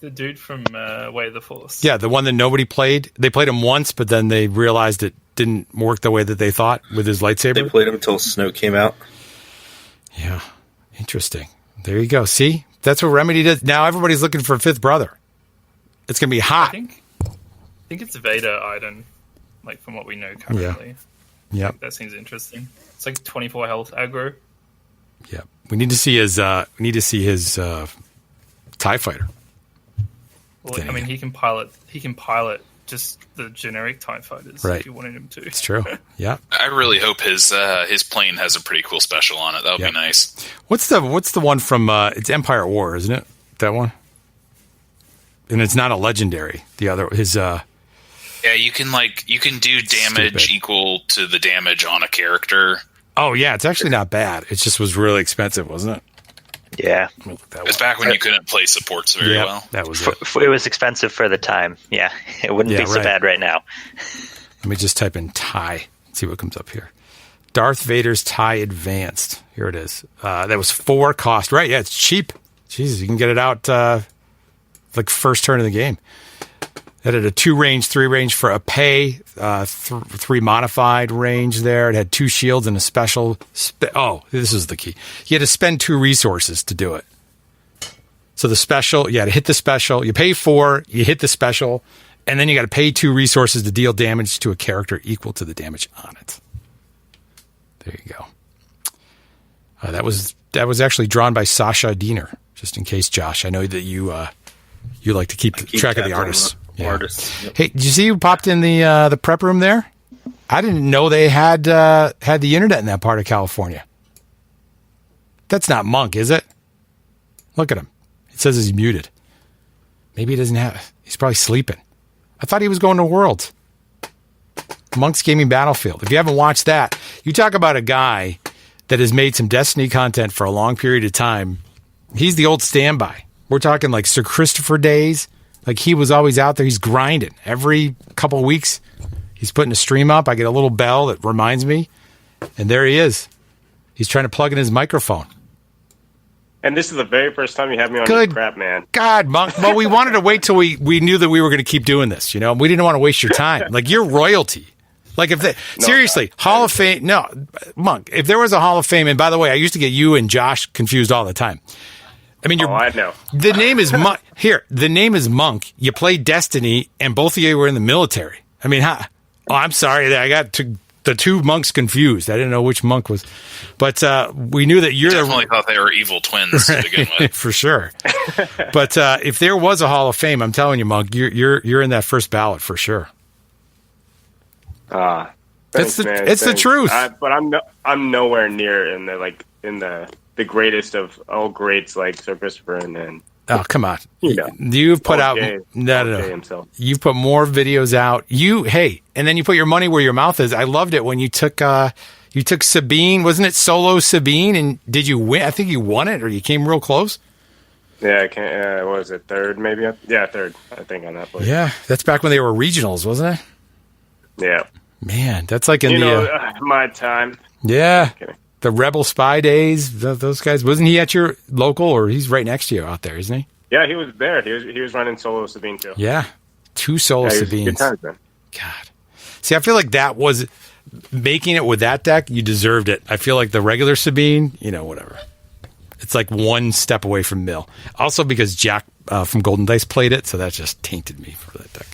F: The dude from Way of the Force.
I: Yeah, the one that nobody played. They played him once, but then they realized it didn't work the way that they thought with his lightsaber.
J: They played him until Snoke came out.
I: Yeah, interesting. There you go. See? That's what Remedy did. Now everybody's looking for Fifth Brother. It's going to be hot.
F: I think it's Vader Iden, from what we know currently.
I: Yeah.
F: That seems interesting. It's 24 health aggro.
I: Yeah. We need to see his TIE fighter.
F: Well, I mean, he can pilot just the generic TIE fighters if you wanted him to.
I: It's true. Yeah.
C: I really hope his plane has a pretty cool special on it. That would be nice.
I: What's the one from it's Empire at War, isn't it? That one? And it's not a legendary. The other
C: yeah, you can do damage equal to the damage on a character.
I: Oh yeah, it's actually not bad. It just was really expensive, wasn't it?
K: Yeah.
C: It's back when you couldn't play supports very well.
I: That was it.
K: It was expensive for the time. Yeah. It wouldn't be so bad right now.
I: Let me just type in TIE. See what comes up here. Darth Vader's TIE Advanced. Here it is. That was 4 cost. Right, yeah, it's cheap. Jesus, you can get it out first turn of the game. It had a 2 range, 3 range for a pay, 3 modified range there. It had 2 shields and a special. This is the key. You had to spend 2 resources to do it. So the special, you had to hit the special. You pay 4, you hit the special, and then you got to pay 2 resources to deal damage to a character equal to the damage on it. There you go. That was actually drawn by Sasha Diener. Just in case, Josh, I know that you like to keep track of the artists.
J: Artists. Yep.
I: Hey, did you see who popped in the prep room there? I didn't know they had the internet in that part of California. That's not Monk, is it? Look at him. It says he's muted. Maybe he doesn't have. He's probably sleeping. I thought he was going to Worlds. Monk's Gaming Battlefield. If you haven't watched that, you talk about a guy that has made some Destiny content for a long period of time. He's the old standby. We're talking like Sir Christopher days. Like he was always out there. He's grinding. Every couple of weeks, he's putting a stream up. I get a little bell that reminds me. And there he is. He's trying to plug in his microphone.
L: And this is the very first time you have me on your crap, man.
I: God, Monk. Well, we wanted to wait till we knew that we were going to keep doing this. You know, we didn't want to waste your time. Like you're royalty. Like if seriously, Hall of Fame. No, Monk. If there was a Hall of Fame, and by the way, I used to get you and Josh confused all the time. I mean,
L: I know.
I: The name is Monk. Here, the name is Monk. You played Destiny, and both of you were in the military. I mean, I'm sorry that I got the 2 monks confused. I didn't know which monk was, but we knew that you're
C: definitely thought they were evil twins to begin with,
I: for sure. But if there was a Hall of Fame, I'm telling you, Monk, you're in that first ballot for sure.
L: Thanks,
I: it's the truth.
L: But I'm nowhere near in the greatest of all greats like Sir Christopher and
I: oh, come on.
L: You know,
I: you've put out no. You've put more videos out. And then you put your money where your mouth is. I loved it when you took Sabine. Wasn't it solo Sabine? And did you win? I think you won it, or you came real close.
L: Yeah, I can't. What was it? Third, maybe? Yeah, third. I think on that place.
I: Yeah, that's back when they were regionals, wasn't it?
L: Yeah.
I: Man, that's like in
L: my time.
I: Yeah. The Rebel Spy days, those guys. Wasn't he at your local, or he's right next to you out there, isn't he?
L: Yeah, he was there. He was running solo Sabine too.
I: Yeah, 2 solo Sabines.
L: Good times, man.
I: God, see, I feel like that was making it with that deck. You deserved it. I feel like the regular Sabine, whatever. It's like 1 step away from Mill. Also because Jack from Golden Dice played it, so that just tainted me for that deck.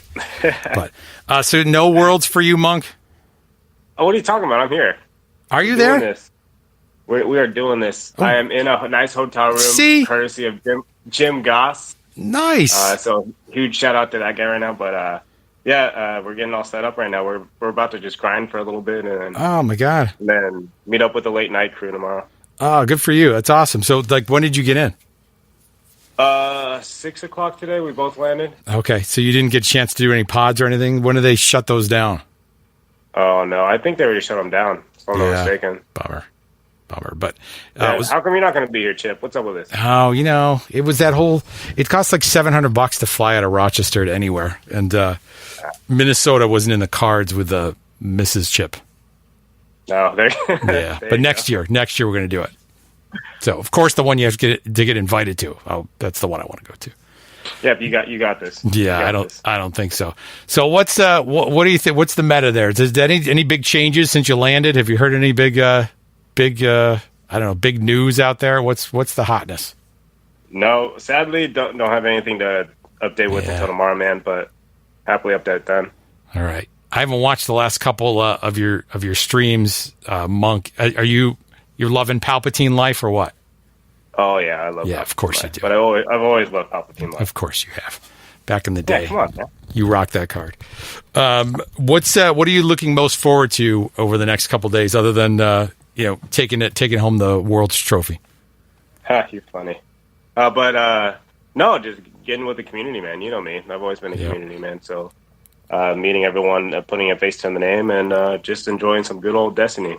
I: But so no Worlds for you, Monk.
L: Oh, what are you talking about? I'm here.
I: Are you there?
L: This. We are doing this. Oh. I am in a nice hotel room, courtesy of Jim Goss.
I: Nice.
L: So huge shout out to that guy right now. But we're getting all set up right now. We're about to just grind for a little bit, and
I: oh my god,
L: and then meet up with the late night crew tomorrow.
I: Oh, good for you. That's awesome. So, like, when did you get in?
L: 6 o'clock today. We both landed.
I: Okay, so you didn't get a chance to do any pods or anything. When did they shut those down?
L: Oh no, I think they already shut them down. If I'm not mistaken.
I: Bummer. But
L: how come you're not going to be here, Chip? What's up with this?
I: Oh, it was that whole. It cost like $700 to fly out of Rochester to anywhere, and Minnesota wasn't in the cards with Mrs. Chip.
L: No,
I: yeah. But next year we're going to do it. So of course the one you have to get invited to. Oh, that's the one I want to go to.
L: Yep, you got this.
I: Yeah, I don't think so. So what's what do you think? What's the meta there? Is there any big changes since you landed? Have you heard any big big news out there? What's the hotness?
L: No, sadly don't have anything to update with until tomorrow, man. But happily update then.
I: All right. I haven't watched the last couple of your streams, Monk. You're loving Palpatine life or what?
L: Oh yeah, I love.
I: Yeah, of course you do.
L: But I've always loved Palpatine life.
I: Of course you have. Back in the day,
L: come on, man.
I: You rocked that card. What are you looking most forward to over the next couple days, other than taking home the World's Trophy?
L: You're funny. No, just getting with the community, man. You know me. I've always been a community man. So meeting everyone, putting a face to the name, and just enjoying some good old Destiny.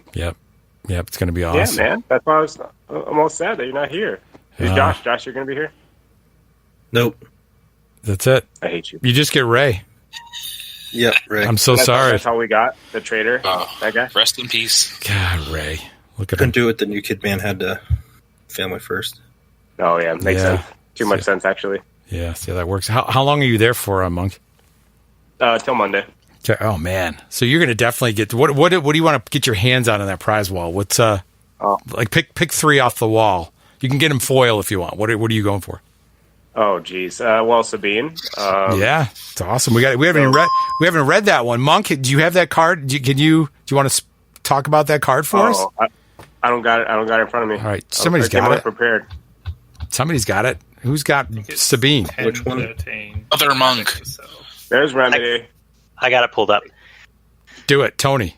I: Yep, it's going to be awesome.
L: Yeah, man. That's why I'm almost sad that you're not here. Who's Josh? Josh, you're going to be here?
J: Nope.
I: That's it.
L: I hate you.
I: You just get Ray.
J: Yep, Ray.
I: I'm so sorry.
L: That's all we got. The traitor. That guy.
C: Rest in peace.
I: God, Ray. Look at him.
J: Couldn't do it. The new kid man had to family first.
L: Oh yeah, makes sense. Too much sense actually.
I: Yeah, see how that works. How long are you there for, Monk?
L: Till Monday.
I: Okay. Oh man, so you're going to definitely get what do you want to get your hands on in that prize wall? What's like pick 3 off the wall. You can get them foil if you want. What are you going for?
L: Oh geez. Well, Sabine.
I: Yeah, it's awesome. We haven't read that one. Monk, do you have that card? Do you want to talk about that card for us?
L: I don't got it. I don't got it in front of me.
I: All right, somebody's got it.
L: Prepared.
I: Somebody's got it. Who's got Sabine?
F: 10,
J: Which one?
F: 13.
C: Other Monk.
L: There's Remedy.
K: I got it pulled up.
I: Do it, Tony.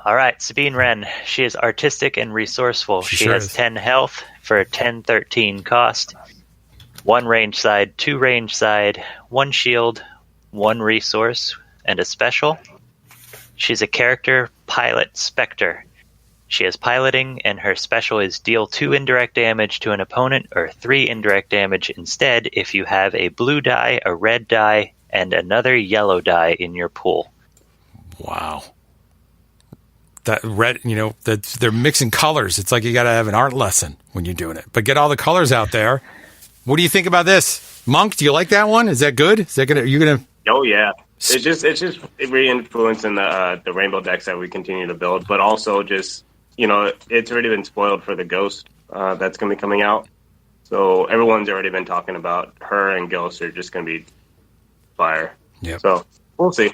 K: All right, Sabine Wren. She is artistic and resourceful. She
I: sure
K: has
I: is.
K: 10 health for a 10-13 cost. 1 range side, 2 range side, 1 shield, 1 resource, and a special. She's a character pilot Spectre. She has piloting, and her special is deal 2 indirect damage to an opponent or 3 indirect damage instead if you have a blue die, a red die, and another yellow die in your pool.
I: Wow. That red, they're mixing colors. It's like you got to have an art lesson when you're doing it. But get all the colors out there. What do you think about this, Monk? Do you like that one? Is that good? Is that gonna?
L: Oh yeah. It's just re-influencing the rainbow decks that we continue to build, but also just it's already been spoiled for the Ghost that's gonna be coming out. So everyone's already been talking about her and Ghost are just gonna be fire.
I: Yeah.
L: So we'll see.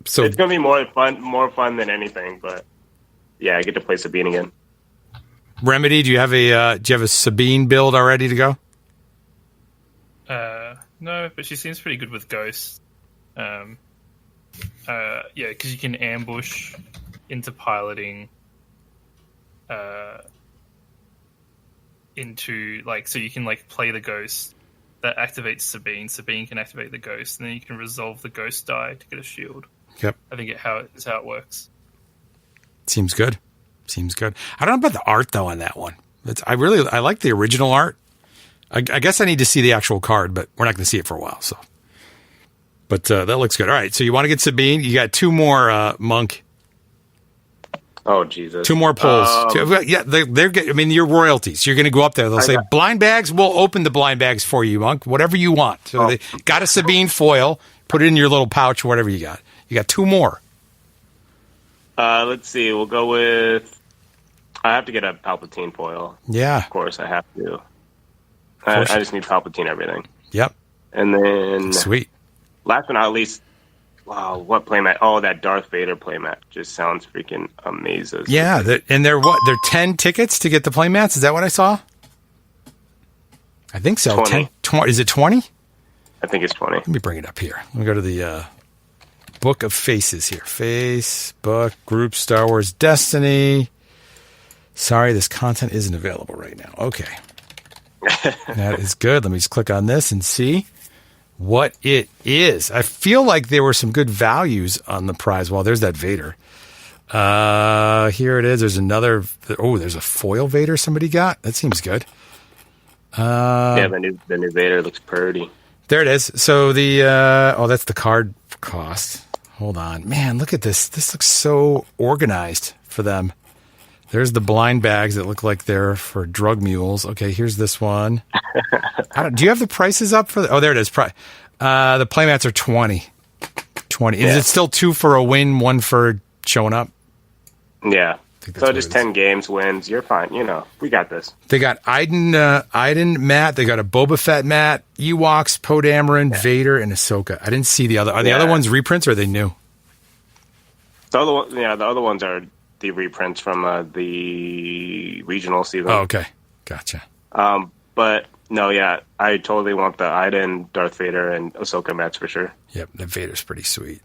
I: So
L: it's gonna be more fun than anything, but yeah, I get to play Sabine again.
I: Remedy, do you have a Sabine build already to go?
F: No, but she seems pretty good with Ghosts. Yeah, because you can ambush into piloting, into so you can play the Ghost that activates Sabine. Sabine can activate the Ghost, and then you can resolve the Ghost die to get a shield.
I: Yep.
F: I think how it works.
I: Seems good. I don't know about the art though on that one. I like the original art. I guess I need to see the actual card, but we're not going to see it for a while. So, but that looks good. All right, so you want to get Sabine? You got 2 more, Monk.
L: Oh Jesus!
I: 2 more pulls. Yeah, they're getting. I mean, your royalties. You're going to go up there. They'll say blind bags. We'll open the blind bags for you, Monk. Whatever you want. So they got a Sabine foil. Put it in your little pouch. Whatever you got. You got 2 more.
L: Let's see. We'll go with. I have to get a Palpatine foil.
I: Yeah,
L: of course I have to. I just need Palpatine everything.
I: Yep.
L: And then
I: sweet.
L: Last but not least, wow, what playmat? Oh, that Darth Vader playmat just sounds freaking amazing.
I: Yeah, they're what? They're 10 tickets to get the playmats. Is that what I saw? I think so.
L: 20.
I: 20. Is it 20?
L: I think it's 20.
I: Let me bring it up here. Let me go to the Book of Faces here. Facebook group Star Wars Destiny. Sorry, this content isn't available right now. Okay. That is good. Let me just click on this and see what it is. I feel like there were some good values on the prize wall. There's that Vader. Here it is. There's another. Oh, there's a foil Vader somebody got. That seems good.
L: Yeah, the new Vader looks pretty.
I: There it is. So the that's the card cost. Hold on, man. Look at this. This looks so organized for them. There's the blind bags that look like they're for drug mules. Okay, here's this one. Do you have the prices up for? Oh, there it is. The playmats are 20. 20. Yeah. Is it still 2 for a win, 1 for showing up?
L: Yeah. So just 10 games wins. You're fine. We got this.
I: They got Iden mat. They got a Boba Fett mat. Ewoks, Poe Dameron, Vader, and Ahsoka. I didn't see the other. Are the other ones reprints or are they new?
L: The other ones are the reprints from the regional season.
I: Oh, okay. Gotcha.
L: But no, yeah, I totally want the Iden, Darth Vader, and Ahsoka match for sure.
I: Yep, the Vader's pretty sweet.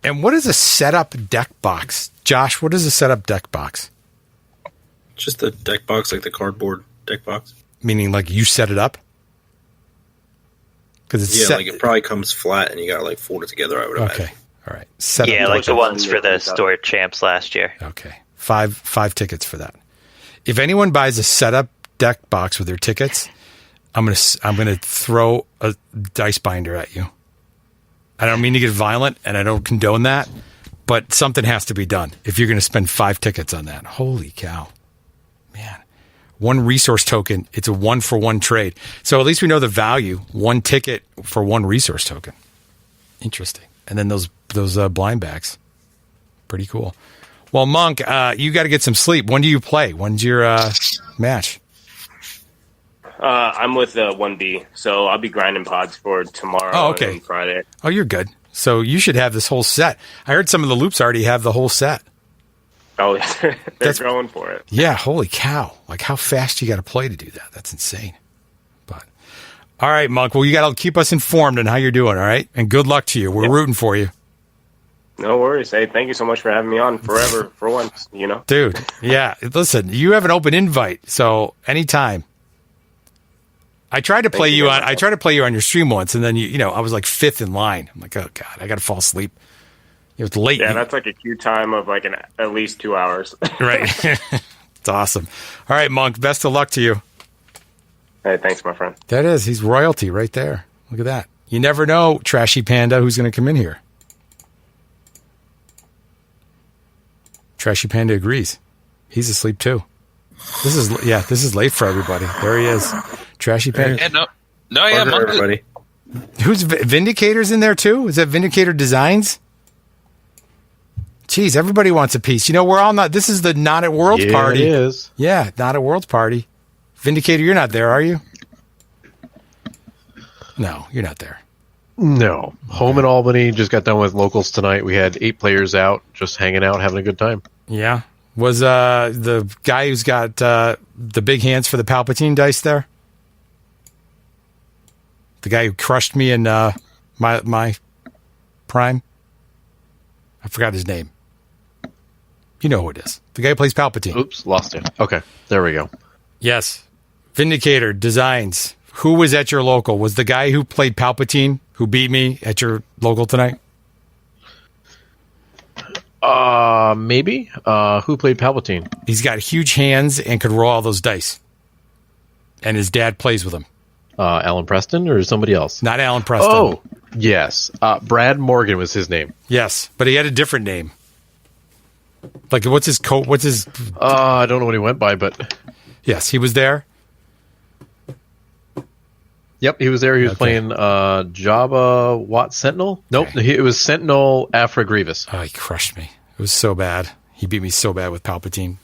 I: And what is a setup deck box? Josh, what is a setup deck box?
J: Just the deck box, like the cardboard deck box.
I: Meaning like you set it up? Because it's
J: like it probably comes flat and you got to fold it together, I would imagine.
I: Okay. All right. Set
K: up like the ones for the store champs last year.
I: Okay. Five tickets for that. If anyone buys a setup deck box with their tickets, I'm gonna throw a dice binder at you. I don't mean to get violent, and I don't condone that, but something has to be done if you're going to spend 5 tickets on that. Holy cow, man! 1 resource token. It's a 1-for-1 trade. So at least we know the value. 1 ticket for 1 resource token. Interesting. and then those blind bags. Pretty cool. Well, Monk, you got to get some sleep. When do you play? When's your match?
L: I'm with 1B, so I'll be grinding pods for tomorrow and Friday.
I: Oh, you're good. So you should have this whole set. I heard some of the loops already have the whole set.
L: Oh, they're going for it.
I: Yeah, holy cow. Like, how fast you got to play to do that. That's insane. But, all right, Monk. Well, you got to keep us informed on how you're doing, all right? And good luck to you. We're rooting for you.
L: No worries. Hey, thank you so much for having me on forever, for once,
I: Dude, yeah. Listen, you have an open invite, so anytime. I tried to play you on your stream once, and then I was like 5th in line. I'm like, oh God, I got to fall asleep. It's late.
L: Yeah, that's like a queue time of like at least 2 hours.
I: Right. It's awesome. All right, Monk, best of luck to you.
L: Hey, thanks, my friend.
I: That is, he's royalty right there. Look at that. You never know, Trashy Panda, who's going to come in here. Trashy Panda agrees. He's asleep too. This is late for everybody. There he is. Trashy Panda.
C: Yeah, Monk.
J: Everybody.
I: Who's Vindicator's in there too? Is that Vindicator Designs? Jeez, everybody wants a piece. We're all not. This is the Not at Worlds party.
M: It is.
I: Yeah, Not at Worlds party. Vindicator, you're not there, are you? No, you're not there.
M: No. Home in Albany. Just got done with locals tonight. We had 8 players out, just hanging out, having a good time.
I: Yeah. Was the guy who's got the big hands for the Palpatine dice there? The guy who crushed me in my prime? I forgot his name. You know who it is. The guy who plays Palpatine.
M: Oops, lost him. Okay, there we go.
I: Yes. Vindicator Designs. Who was at your local? Was the guy who played Palpatine who beat me at your local tonight?
M: Maybe. Who played Palpatine?
I: He's got huge hands and could roll all those dice. And his dad plays with him.
M: Alan Preston or somebody else?
I: Not Alan Preston.
M: Oh, yes. Brad Morgan was his name.
I: Yes, but he had a different name. Like, what's his coat? What's his...
M: I don't know what he went by, but...
I: Yes, he was there.
M: Yep, he was there. He was playing Jabba Watt Sentinel. Nope, it was Sentinel Afra Grievous.
I: Oh, he crushed me. It was so bad. He beat me so bad with Palpatine.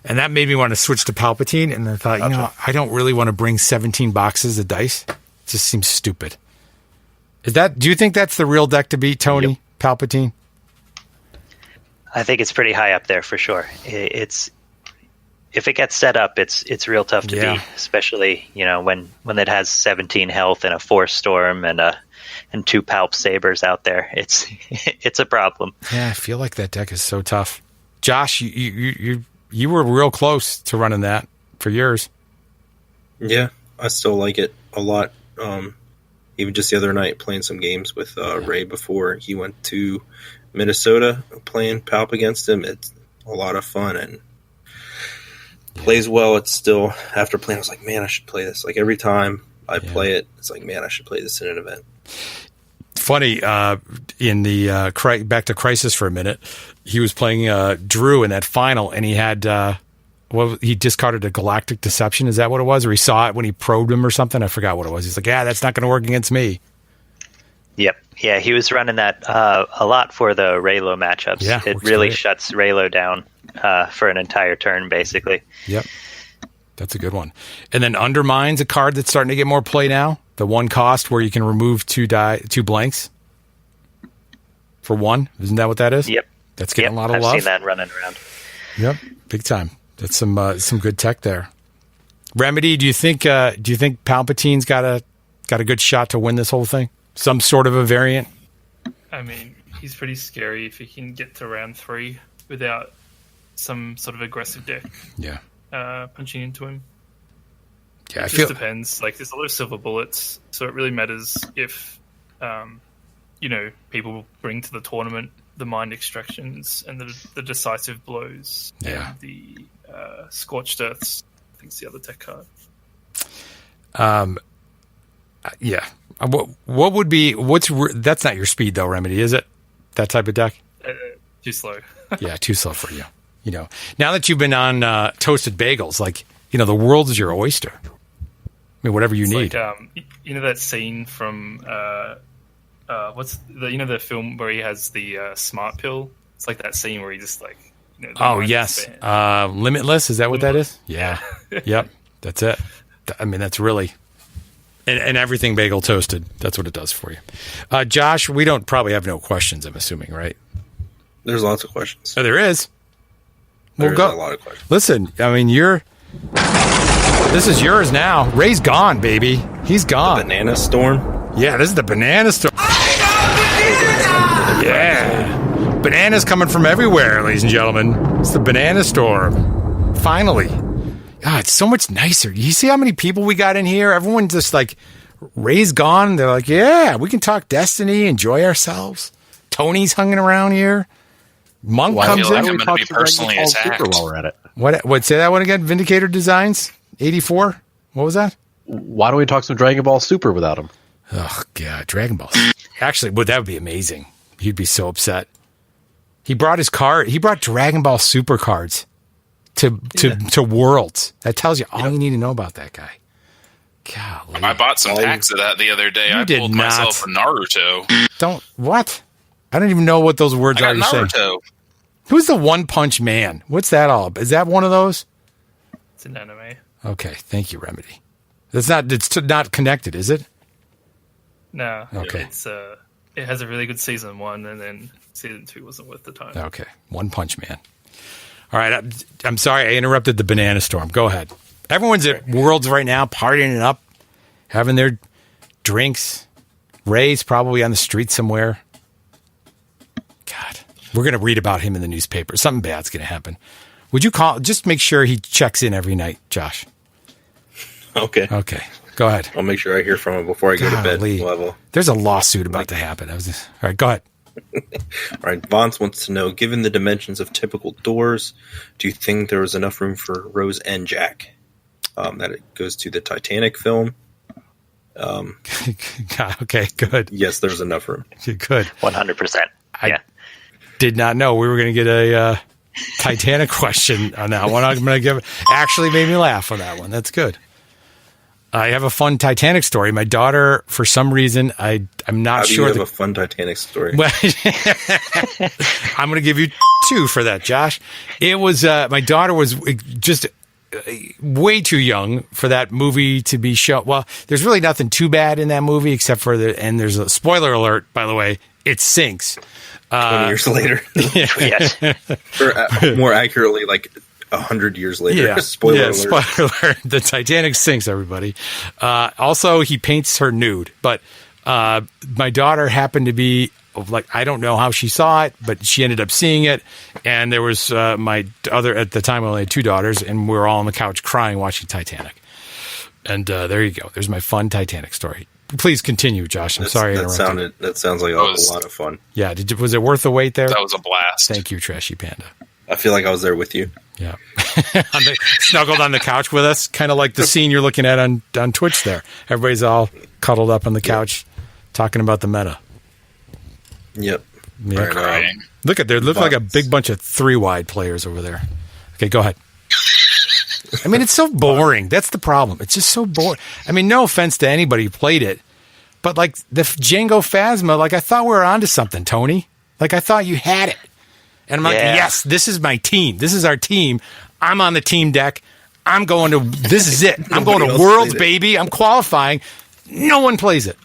I: And that made me want to switch to Palpatine, and I thought, I don't really want to bring 17 boxes of dice. It just seems stupid. Do you think that's the real deck to beat, Tony? Yep. Palpatine?
K: I think it's pretty high up there for sure. If it gets set up, it's real tough to beat, especially when it has 17 health and a Force Storm and 2 Palp Sabers out there. It's a problem.
I: Yeah, I feel like that deck is so tough. Josh, you were real close to running that for yours.
J: Yeah, I still like it a lot. Even just the other night, playing some games with Ray before he went to Minnesota, playing Palp against him. It's a lot of fun and plays well. It's still, after playing, I was like, man, I should play this. Like, every time I play it, it's like, man, I should play this in an event.
I: Funny, in the back to Crisis for a minute, he was playing Drew in that final, and he had he discarded a Galactic Deception. Is that what it was? Or he saw it when he probed him or something? I forgot what it was. He's like, that's not going to work against me.
K: Yep. Yeah, he was running that a lot for the Raylo matchups.
I: Yeah,
K: it really shuts Raylo down for an entire turn, basically.
I: Yep. That's a good one. And then Undermine's a card that's starting to get more play now. The 1 cost where you can remove 2 blanks for 1. Isn't that what that is?
K: Yep.
I: That's getting a lot of
K: I've
I: love.
K: I've seen that running around.
I: Yep. Big time. That's some good tech there. Remedy, do you think Palpatine's got a good shot to win this whole thing? Some sort of a variant?
F: I mean, he's pretty scary if he can get to round 3 without some sort of aggressive deck.
I: Yeah.
F: Punching into him.
I: Yeah,
F: It just depends. Like, there's a lot of silver bullets, so it really matters if, people bring to the tournament the mind extractions and the decisive blows.
I: Yeah.
F: And the scorched earths. I think it's the other tech card.
I: Yeah. What would be that's not your speed though, Remedy, is it? That type of deck?
F: Too slow.
I: Yeah, too slow for you. Now that you've been on toasted bagels, like, the world is your oyster. I mean, whatever you need.
F: Like, that scene from what's the film where he has the smart pill? It's like that scene where he just like.
I: Oh yes, Limitless. Is that what that is? Yeah. Yep. That's it. I mean, that's really. And everything bagel toasted. That's what it does for you. Josh, we don't probably have no questions, I'm assuming, right?
J: There's lots of questions.
I: Oh, there is?
J: There's a lot of questions.
I: Listen, I mean, this is yours now. Ray's gone, baby. He's gone.
J: The banana storm?
I: Yeah, this is the banana storm. Yeah. Bananas coming from everywhere, ladies and gentlemen. It's the banana storm. Finally. God, it's so much nicer. You see how many people we got in here? Everyone's just like, Ray's gone. They're like, yeah, we can talk Destiny, enjoy ourselves. Tony's hanging around here. Monk comes in.
C: I'm going to be personally attacked.
M: While we're at it.
I: What? Say that one again? Vindicator Designs? 84? What was that?
M: Why don't we talk some Dragon Ball Super without him?
I: Oh, God. Dragon Ball. Actually, that would be amazing. He'd be so upset. He brought his card. He brought Dragon Ball Super cards to Worlds. That tells you all you need to know about that guy. Golly.
C: I bought some packs of that the other day. I pulled myself a Naruto.
I: What? I don't even know what those words are.
C: Naruto.
I: Who's the One Punch Man? What's that all about? Is that one of those?
F: It's an anime.
I: Okay, thank you, Remedy. It's not connected, is it?
F: No.
I: Okay.
F: It has a really good season 1, and then season 2 wasn't worth the time.
I: Okay, One Punch Man. All right, I'm sorry I interrupted the banana storm. Go ahead. Everyone's at Worlds right now, partying it up, having their drinks. Ray's probably on the street somewhere. God, we're going to read about him in the newspaper. Something bad's going to happen. Would you just make sure he checks in every night, Josh?
J: Okay.
I: Okay, go ahead.
J: I'll make sure I hear from him before I go to bed.
I: There's a lawsuit about to happen. All right, go ahead.
J: All right, Vance wants to know, given the dimensions of typical doors, do you think there was enough room for Rose and Jack? That it goes to the Titanic film.
I: Okay, good.
J: Yes, there's enough room.
I: Good.
K: 100%.
I: I did not know we were going to get a Titanic question on that one. I'm going to actually made me laugh on that one. That's good. I have a fun Titanic story. My daughter, for some reason, I'm not sure.
J: You have a fun Titanic story?
I: Well, I'm going to give you 2 for that, Josh. It was my daughter was just way too young for that movie to be shown. Well, there's really nothing too bad in that movie except for and there's a spoiler alert, by the way. It sinks.
J: 20 years later.
K: Yes.
J: Or more accurately, like 100 years later.
I: Yeah.
J: Spoiler alert.
I: Spoiler alert. The Titanic sinks, everybody. Also, he paints her nude. But my daughter happened to be, like, I don't know how she saw it, but she ended up seeing it. And there was my other, at the time I only had 2 daughters, and we were all on the couch crying watching Titanic. And there you go. There's my fun Titanic story. Please continue, Josh. I'm sorry.
J: That sounds like a lot of fun.
I: Yeah. Was it worth the wait there?
C: That was a blast.
I: Thank you, Trashy Panda.
J: I feel like I was there with you.
I: Yeah. Snuggled on the couch with us, kind of like the scene you're looking at on Twitch there. Everybody's all cuddled up on the couch talking about the meta.
J: Yep.
I: Yeah.
C: Crying.
I: Look like a big bunch of 3-wide players over there. Okay, go ahead. I mean, it's so boring. That's the problem. It's just so boring. I mean, no offense to anybody who played it, but like the Django Phasma, like I thought we were onto something, Tony. Like I thought you had it. And I'm like, yes, this is my team. This is our team. I'm on the team deck. I'm going to, this is it. I'm going to Worlds, baby. I'm qualifying. No one plays it.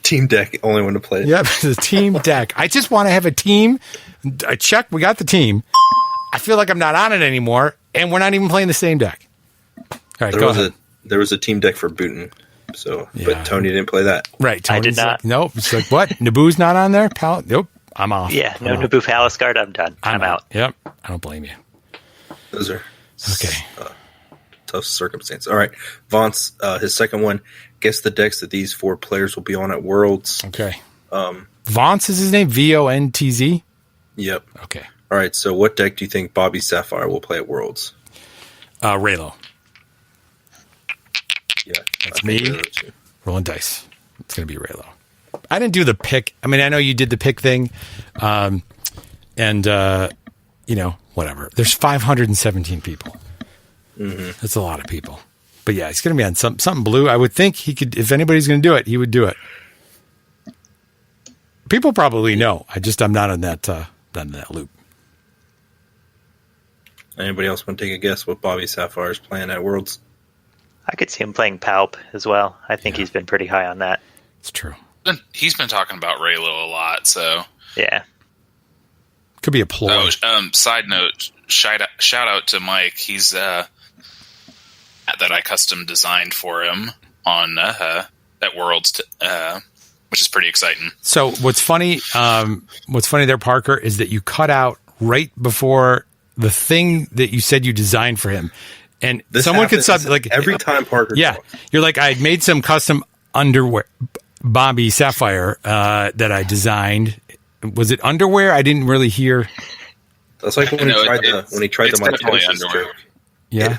J: Team deck, only one to play it.
I: Yep, the team deck. I just want to have a team. I checked, we got the team. I feel like I'm not on it anymore, and we're not even playing the same deck. All right, go ahead.
J: There was a team deck for Booten, but Tony didn't play that.
I: Right, Tony's
K: I did not.
I: Like, nope. It's like, what? Naboo's not on there? Nope, I'm off.
K: Yeah, no Naboo Palace card, I'm done. I'm out.
I: Yep, I don't blame you.
J: Those are
I: okay.
J: Tough circumstance. All right, Vance, his second one. Guess the decks that these 4 players will be on at Worlds.
I: Okay. Vance is his name? VONTZ?
J: Yep.
I: Okay.
J: All right, so what deck do you think Bobby Sapphire will play at Worlds?
I: Raylo.
J: Yeah.
I: That's me. Rolling dice. It's going to be Raylo. I didn't do the pick. I mean, I know you did the pick thing. Whatever. There's 517 people.
J: Mm-hmm.
I: That's a lot of people. But yeah, it's going to be on something blue. I would think he could, if anybody's going to do it, he would do it. People probably know. I'm not in that loop.
J: Anybody else want to take a guess what Bobby Sapphire is playing at Worlds?
K: I could see him playing Palp as well. I think he's been pretty high on that.
I: It's true.
C: He's been talking about Raylo a lot, so
K: yeah.
I: Could be a ploy.
C: Side note, shout out to Mike. He's that I custom designed for him on at Worlds, which is pretty exciting.
I: So what's funny there, Parker, is that you cut out right before the thing that you said you designed for him, and
J: this
I: someone could sub like
J: every time Parker.
I: Yeah,
J: talks.
I: You're like, I made some custom underwear, Bobby Sapphire, that I designed. Was it underwear? I didn't really hear.
J: That's like when he tried the mitosis joke.
I: Yeah,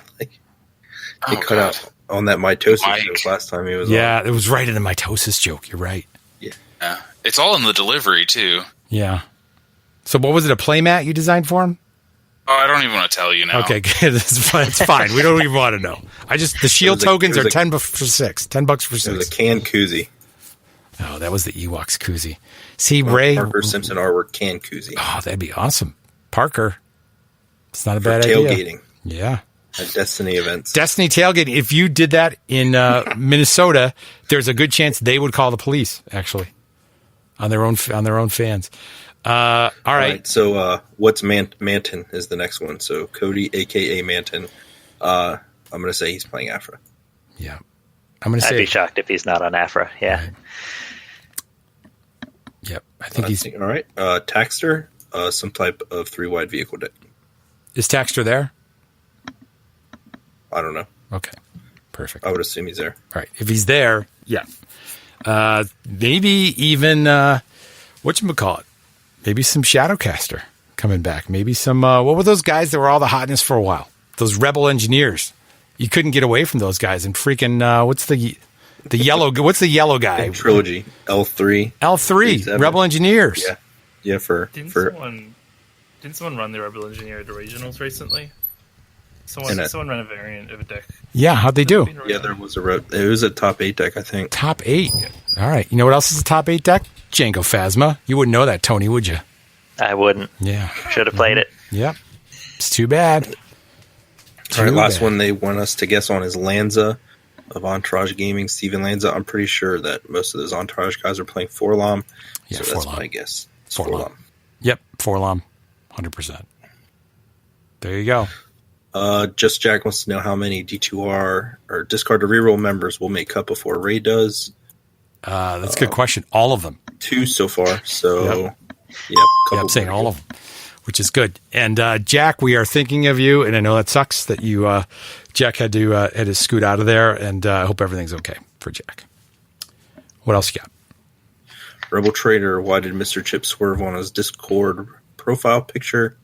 J: he cut out on that mitosis joke last time he was.
I: Yeah, it was right in the mitosis joke. You're right.
C: Yeah, it's all in the delivery too.
I: Yeah. So what was it? A playmat you designed for him?
C: Oh, I don't even want to tell you now.
I: Okay, good. It's fine. We don't even want to know. The shield tokens are $10 for $6. $10 for $6.
J: It was a can koozie.
I: Oh, that was the Ewoks koozie. See, Ray
J: Parker Simpson artwork can koozie.
I: Oh, that'd be awesome. Parker, it's not a bad idea.
J: Tailgating.
I: Yeah.
J: At Destiny events.
I: Destiny tailgating. If you did that in Minnesota, there's a good chance they would call the police. Actually, on their own fans. All right.
J: So, what's Manton is the next one. So, Cody, a.k.a. Manton. I'm going to say he's playing Afra.
I: Yeah. I'm going to say...
K: I'd be shocked if he's not on Afra. Yeah.
I: Right. Yep. I think he's...
J: All right. Taxter, some type of 3-wide vehicle deck.
I: Is Taxter there?
J: I don't know.
I: Okay. Perfect.
J: I would assume he's there.
I: All right. If he's there, yeah. Maybe even... whatchamacallit? Maybe some Shadowcaster coming back. Maybe some... what were those guys that were all the hotness for a while? Those Rebel Engineers. You couldn't get away from those guys. And freaking... what's the yellow... What's the yellow guy?
J: Trilogy. L3.
I: L3. Rebel Engineers.
J: Yeah. Yeah,
F: Didn't someone run the Rebel Engineer at the regionals recently? Someone ran a variant of a deck.
I: Yeah, how'd they do?
J: Yeah, there was it was a top 8 deck, I think.
I: Top 8. All right. You know what else is a top 8 deck? Django Phasma. You wouldn't know that, Tony, would you?
K: I wouldn't.
I: Yeah.
K: Should have played it.
I: Yep. It's too bad.
J: All right, last one they want us to guess on is Lanza of Entourage Gaming. Steven Lanza. I'm pretty sure that most of those Entourage guys are playing Forlom.
I: Yeah,
J: so that's my guess.
I: Forlom. Yep, Forlom. 100%. There you go.
J: Just Jack wants to know how many D2R or discard to reroll members will make cut before Ray does.
I: That's a good question. All of them.
J: 2 so far. So,
I: I'm saying all of them, which is good. And Jack, we are thinking of you, and I know that sucks that you, Jack had to scoot out of there, and I hope everything's okay for Jack. What else you got?
J: Rebel Trader, why did Mr. Chip swerve on his Discord profile picture?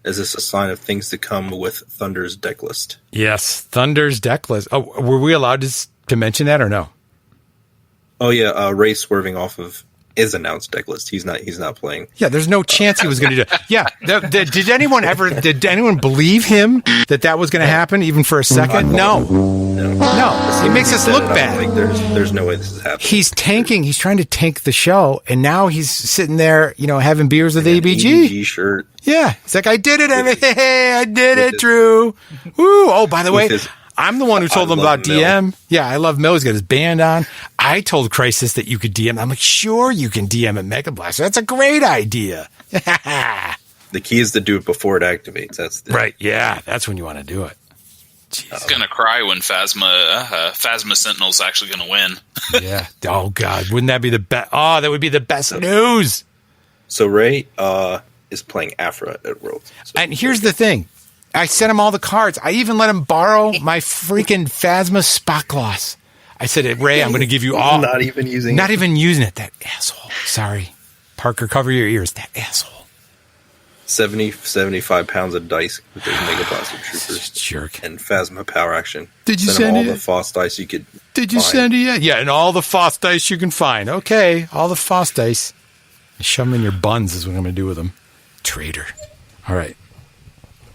J: Is this a sign of things to come with Thunder's deck list?
I: Yes, Thunder's deck list. Oh, were we allowed to mention that or no?
J: Oh yeah, Ray swerving off of his announced deck list. He's not playing.
I: Yeah, the's no chance he was going to do it. Yeah, did anyone believe him that was going to happen even for a second? No. It makes us look bad.
J: There's no way this is happening.
I: He's tanking. He's trying to tank the show, and now he's sitting there, having beers with ABG.
J: ABG shirt.
I: Yeah, it's like I did it. I did it, Drew. Woo! Oh, by the way. I'm the one who told them about DM. Yeah, I love Mel. He's got his band on. I told Crisis that you could DM. I'm like, sure, you can DM at Mega Blaster. That's a great idea.
J: The key is to do it before it activates.
I: Right. Yeah, that's when you want to do it.
C: He's gonna cry when Phasma Sentinel's actually gonna win.
I: Yeah. Oh God, wouldn't that be the best? Oh, that would be the best news.
J: So Ray is playing Afra at Worlds. So
I: and here's the thing. I sent him all the cards. I even let him borrow my freaking Phasma spot gloss. I said, Ray, I'm going to give you all.
J: Not even using
I: it. That asshole. Sorry. Parker, cover your ears. That asshole.
J: 75 pounds of dice with those Mega Blaster Troopers.
I: Jerk.
J: And Phasma Power Action.
I: Did you
J: send
I: him
J: all the Foss dice you could
I: Did you
J: find.
I: send it yet? Yeah, and all the Foss dice you can find. Okay, all the Foss dice. Shove them in your buns is what I'm going to do with them. Traitor. All right.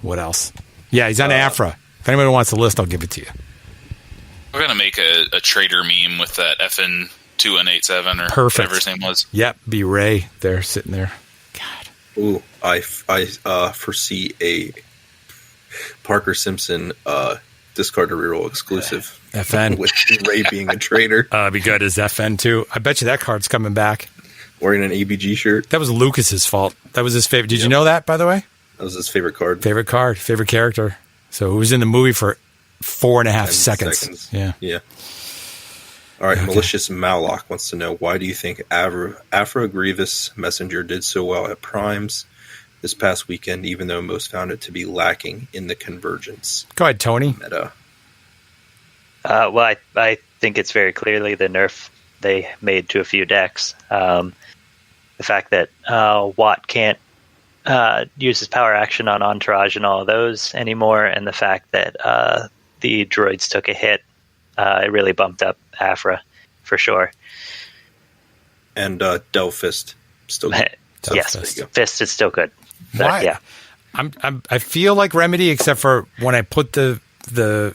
I: What else? Yeah, he's on Afra. If anyone wants the list, I'll give it to you.
C: We're going to make a trader meme with that FN2 2187 or
I: Perfect.
C: whatever his name was.
I: Yep, be Ray there sitting there.
J: Ooh, I foresee a Parker Simpson discard to reroll exclusive.
I: FN.
J: With Ray being a traitor.
I: It'd be good as FN too. I bet you that card's coming back.
J: Wearing an ABG shirt.
I: That was Lucas's fault. That was his favorite. Did you know that, by the way?
J: That was his favorite card.
I: Favorite character. So it was in the movie for 4.5 seconds. Yeah.
J: All right, Malicious Mallock wants to know, why do you think Afro Grievous Messenger did so well at Primes this past weekend, even though most found it to be lacking in the convergence?
I: Go ahead, Tony.
J: Meta.
K: Well, I think it's very clearly the nerf they made to a few decks. The fact that Watt can't use his power action on Entourage and all of those anymore, and the fact that the droids took a hit, it really bumped up Afra for sure.
J: And Delphist still good.
K: Yes, Fist is still good. But,
I: Why?
K: yeah.
I: I feel like Remedy, except for when I put the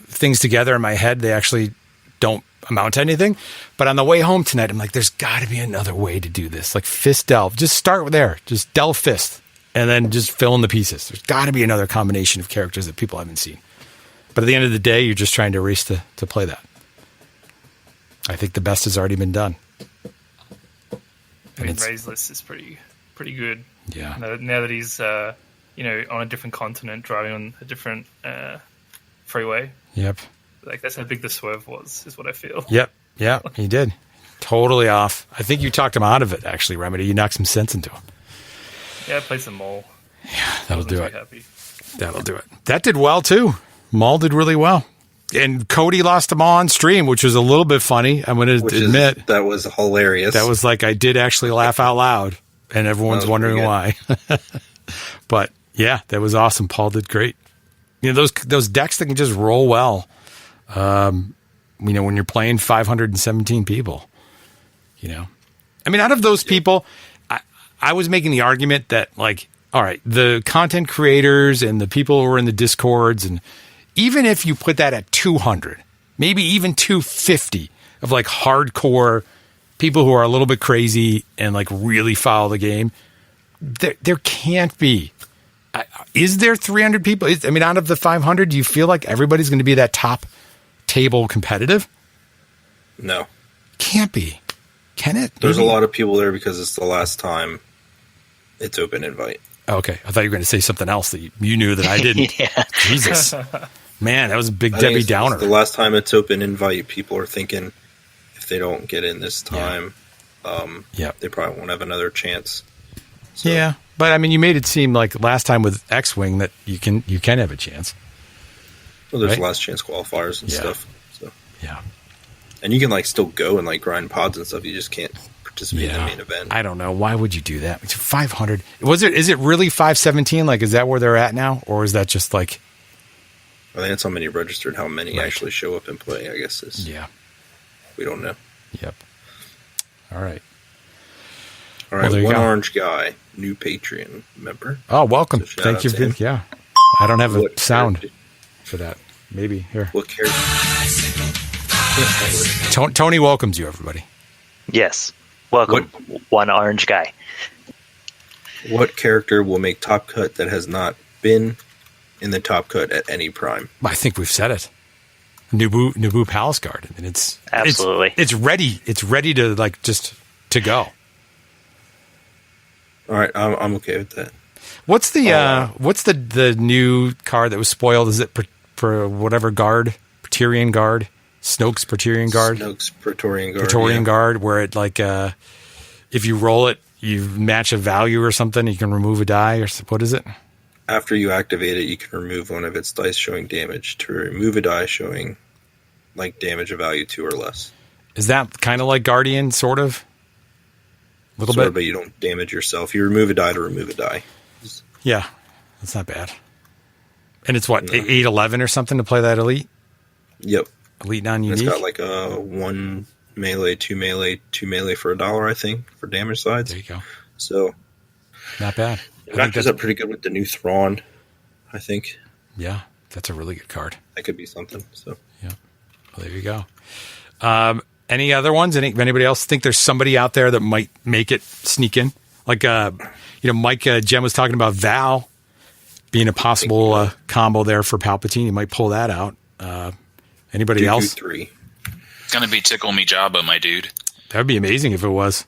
I: things together in my head, they actually don't amount to anything. But on the way home tonight, I'm like, there's got to be another way to do this. Like Fist Delve. Just start there. Just Delve Fist. And then just fill in the pieces. There's got to be another combination of characters that people haven't seen. But at the end of the day, you're just trying to race to play that. I think the best has already been done.
F: I mean, Ray's list is pretty good.
I: Yeah.
F: Now that he's on a different continent, driving on a different freeway.
I: Yep.
F: Like that's how big the swerve was, is what I feel.
I: Yep. Yeah, he did. Totally off. I think you talked him out of it, actually, Remedy. You knocked some sense into him.
F: Yeah, I played some Maul.
I: Yeah, that'll do it.
F: Happy.
I: That'll do it. That did well, too. Maul did really well. And Cody lost them all on stream, which was a little bit funny. I'm going to admit.
J: That was hilarious.
I: That was like, I did actually laugh out loud, and everyone's wondering why. But yeah, that was awesome. Paul did great. You know, those decks that can just roll well, when you're playing 517 people, I mean, out of those people, I was making the argument that, like, all right, the content creators and the people who are in the Discords, and even if you put that at 200, maybe even 250 of like hardcore people who are a little bit crazy and like really follow the game, there can't be. Is there 300 people? I mean, out of the 500, do you feel like everybody's going to be that top table competitive?
J: No.
I: Can't be. Can it?
J: There's a lot of people there because it's the last time it's open invite.
I: Okay. I thought you were going to say something else that you knew that I didn't.
K: Yeah.
I: Jesus. Man, that was a big Debbie Downer.
J: The last time it's open invite, people are thinking if they don't get in this time, they probably won't have another chance. So.
I: Yeah. But I mean, you made it seem like last time with X-Wing that you can have a chance.
J: Well, there's
I: right?
J: last chance qualifiers and stuff. So
I: yeah.
J: And you can like still go and like grind pods and stuff. You just can't participate in the main event.
I: I don't know. Why would you do that? It's 500. Is it really 517? Like, is that where they're at now? Or is that just like...
J: I think that's how many registered, how many actually show up and play, I guess. We don't know.
I: Yep. All right.
J: All right,
I: well,
J: One Orange Guy, new Patreon member.
I: Oh, welcome.
J: So
I: Thank you. Yeah. I don't have a sound for that. Maybe. Here.
J: What character?
I: Tony welcomes you, everybody.
K: Yes. Welcome, One Orange Guy.
J: What character will make Top Cut that has not been in the Top Cut at any prime?
I: I think we've said it. Naboo Palace Guard. I mean, it's
K: absolutely.
I: It's ready. It's ready to just to go.
J: All right, I'm okay with that.
I: What's the new card that was spoiled? Is it for whatever guard? Praetorian Guard? Snoke's Praetorian Guard?
J: Snoke's Praetorian Guard.
I: Praetorian Guard, where it like if you roll it, you match a value or something, you can remove a die, or what is it?
J: After you activate it, you can remove one of its dice showing damage to remove a die showing like damage of value 2 or less.
I: Is that kind of like Guardian, sort of? A little bit?
J: But you don't damage yourself. You remove a die to remove a die.
I: Yeah, that's not bad. And it's what, 811 or something to play that elite?
J: Yep.
I: Elite non-unique?
J: It's got like a 1 melee, 2 melee, 2 melee for $1, I think, for damage sides.
I: There you go.
J: So,
I: not bad.
J: It matches up pretty good with the new Thrawn, I think.
I: Yeah, that's a really good card.
J: That could be something. So
I: yeah, well, there you go. Any other ones? Anybody else think there's somebody out there that might make it sneak in? Like, Mike, Jen was talking about Val being a possible combo there for Palpatine. He might pull that out. Anybody else?
H: 3.
C: It's going to be Tickle Me Jabba, my dude.
I: That would be amazing if it was.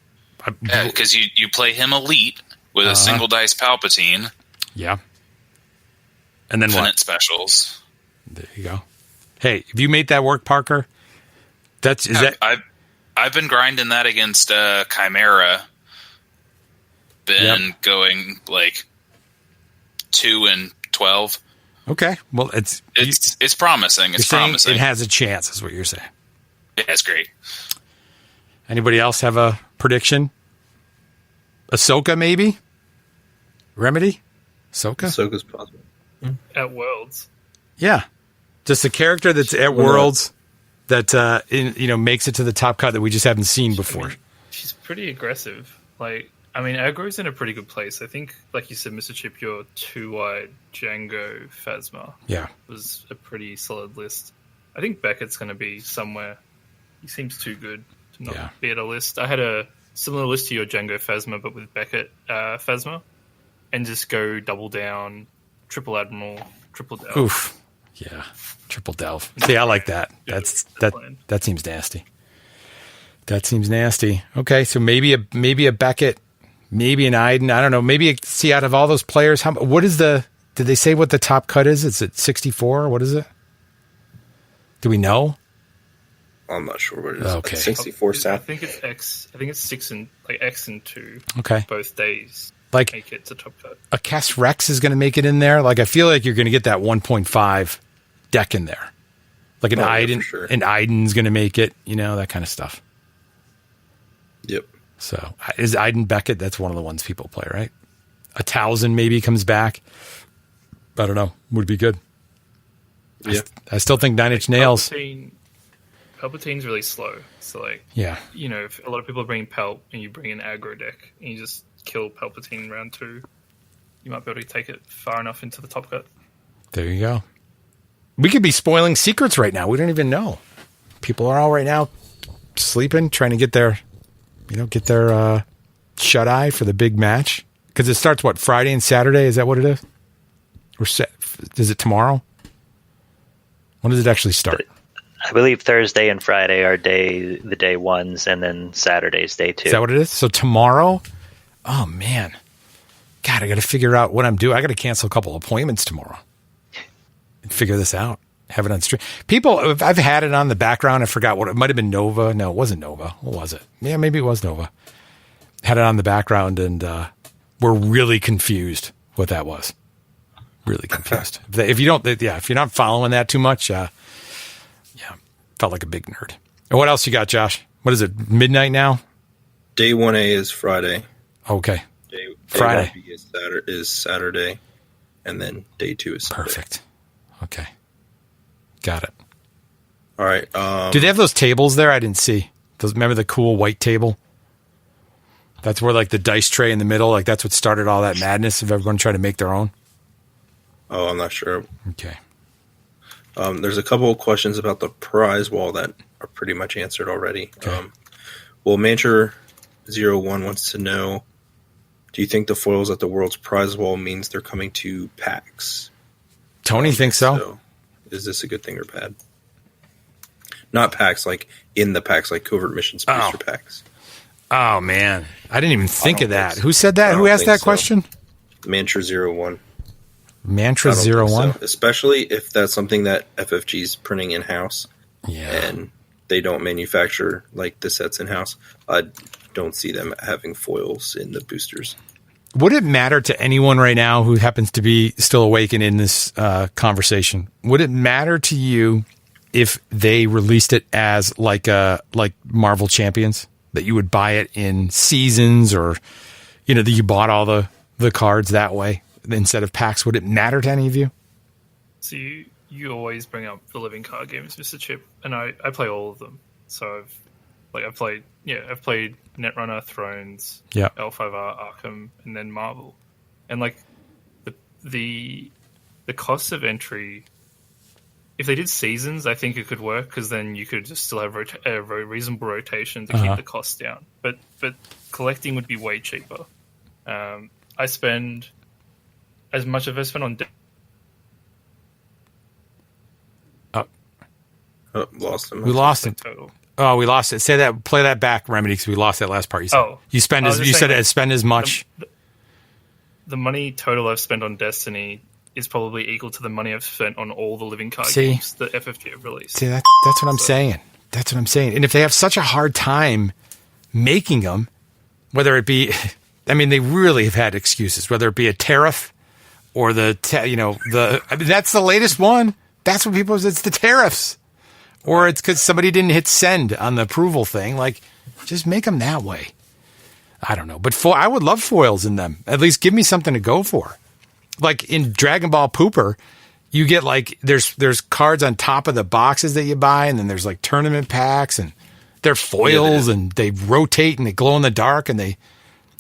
C: Yeah, because you play him elite with a single dice Palpatine.
I: Yeah. And then
C: Infinite
I: what?
C: Specials.
I: There you go. Hey, have you made that work, Parker?
C: I've been grinding that against Chimera. Been going like 2 and 12.
I: Okay. Well, it's
C: promising. It's promising.
I: It has a chance, is what you're saying.
C: Yeah, it's great.
I: Anybody else have a prediction? Ahsoka, maybe? Remedy?
J: Ahsoka's possible.
F: At Worlds.
I: Yeah. Just a character that's at Worlds that makes it to the top cut that we just haven't seen before.
F: She's pretty aggressive. Aggro's in a pretty good place. I think, like you said, Mr. Chip, your 2-wide Django Phasma was a pretty solid list. I think Beckett's going to be somewhere. He seems too good to not be at a list. I had a similar list to your Django Phasma, but with Beckett Phasma, and just go double down, triple Admiral, triple Delve.
I: Oof. Yeah. Triple Delve. See, I like that. That seems nasty. That seems nasty. Okay, so maybe a Beckett, maybe an Iden. I don't know. Maybe out of all those players, did they say what the top cut is? Is it 64? What is it? Do we know?
J: I'm not sure what it is.
I: Okay.
J: 64 South.
F: I think it's X. I think it's 6 and X and 2.
I: Okay.
F: Both days.
I: Make
F: it to top cut.
I: A Cass Rex is going to make it in there. I feel like you're going to get that 1.5 deck in there. An Iden.
J: Sure.
I: An Iden's going to make it. That kind of stuff.
J: Yep.
I: So is Iden Beckett? That's one of the ones people play, right? A Towson maybe comes back. I don't know. Would be good.
J: Yeah.
I: I still think Nine Inch Nails.
F: Palpatine's really slow. So if a lot of people are bringing Palp and you bring an aggro deck and you just kill Palpatine round 2, you might be able to take it far enough into the top cut.
I: There you go. We could be spoiling secrets right now. We don't even know. People are all right now sleeping, trying to get their shut eye for the big match. Because it starts, Friday and Saturday? Is that what it is? Or is it tomorrow? When does it actually start?
K: I believe Thursday and Friday are the day ones, and then Saturday's day 2.
I: Is that what it is? So tomorrow? Oh, man. God, I got to figure out what I'm doing. I got to cancel a couple appointments tomorrow and figure this out. Have it on stream. People, I've had it on the background. I forgot what it might have been. Nova. No, it wasn't Nova. What was it? Yeah, maybe it was Nova. Had it on the background, and we're really confused what that was. Really confused. If you're not following that too much, felt like a big nerd. And what else you got, Josh? What is it? Midnight now?
J: Day 1A is Friday.
I: Okay.
J: Day
I: Friday
J: 1B is Saturday, and then day 2 is Sunday.
I: Perfect. Okay. Got it.
J: All right.
I: Do they have those tables there? I didn't see. Remember the cool white table? That's where the dice tray in the middle, that's what started all that madness of everyone trying to make their own.
J: Oh, I'm not sure.
I: Okay.
J: There's a couple of questions about the prize wall that are pretty much answered already. Okay. Mancher01 wants to know, do you think the foils at the World's prize wall means they're coming to PAX?
I: Tony thinks so.
J: Is this a good thing or bad? Not PAX, in the PAX, Covert Missions booster packs.
I: Oh, man. I didn't even think of that. Who said that? Who asked that question?
J: Mantra01.
I: Mantra01?
J: So. Especially if that's something that FFG's printing in-house.
I: Yeah.
J: And they don't manufacture, the sets in-house. I don't see them having foils in the boosters.
I: Would it matter to anyone right now who happens to be still awake and in this conversation? Would it matter to you if they released it as like Marvel Champions, that you would buy it in seasons, or that you bought all the cards that way instead of packs? Would it matter to any of you?
F: So you always bring up the living card games, Mr. Chip, and I play all of them. So I've played Netrunner, Thrones, L5R, Arkham, and then Marvel. And the cost of entry if they did seasons, I think it could work because then you could just still have a reasonable rotation to keep the costs down. But collecting would be way cheaper. I spend as much as I spend on.
J: Lost him.
I: We lost him.
F: Total.
I: Oh, we lost it. Say that. Play that back, Remedy, because we lost that last part. You said you spend as you said spend as much.
F: The money total I've spent on Destiny is probably equal to the money I've spent on all the living card games that FFG have released.
I: See, that's what I'm saying. That's what I'm saying. And if they have such a hard time making them, whether it be, I mean, they really have had excuses, whether it be a tariff or that's the latest one. That's what it's the tariffs. Or it's because somebody didn't hit send on the approval thing. Like, just make them that way. I don't know. But I would love foils in them. At least give me something to go for. Like in Dragon Ball Pooper, you get like, there's cards on top of the boxes that you buy, and then there's like tournament packs, and they're foils, and they rotate, and they glow in the dark, and they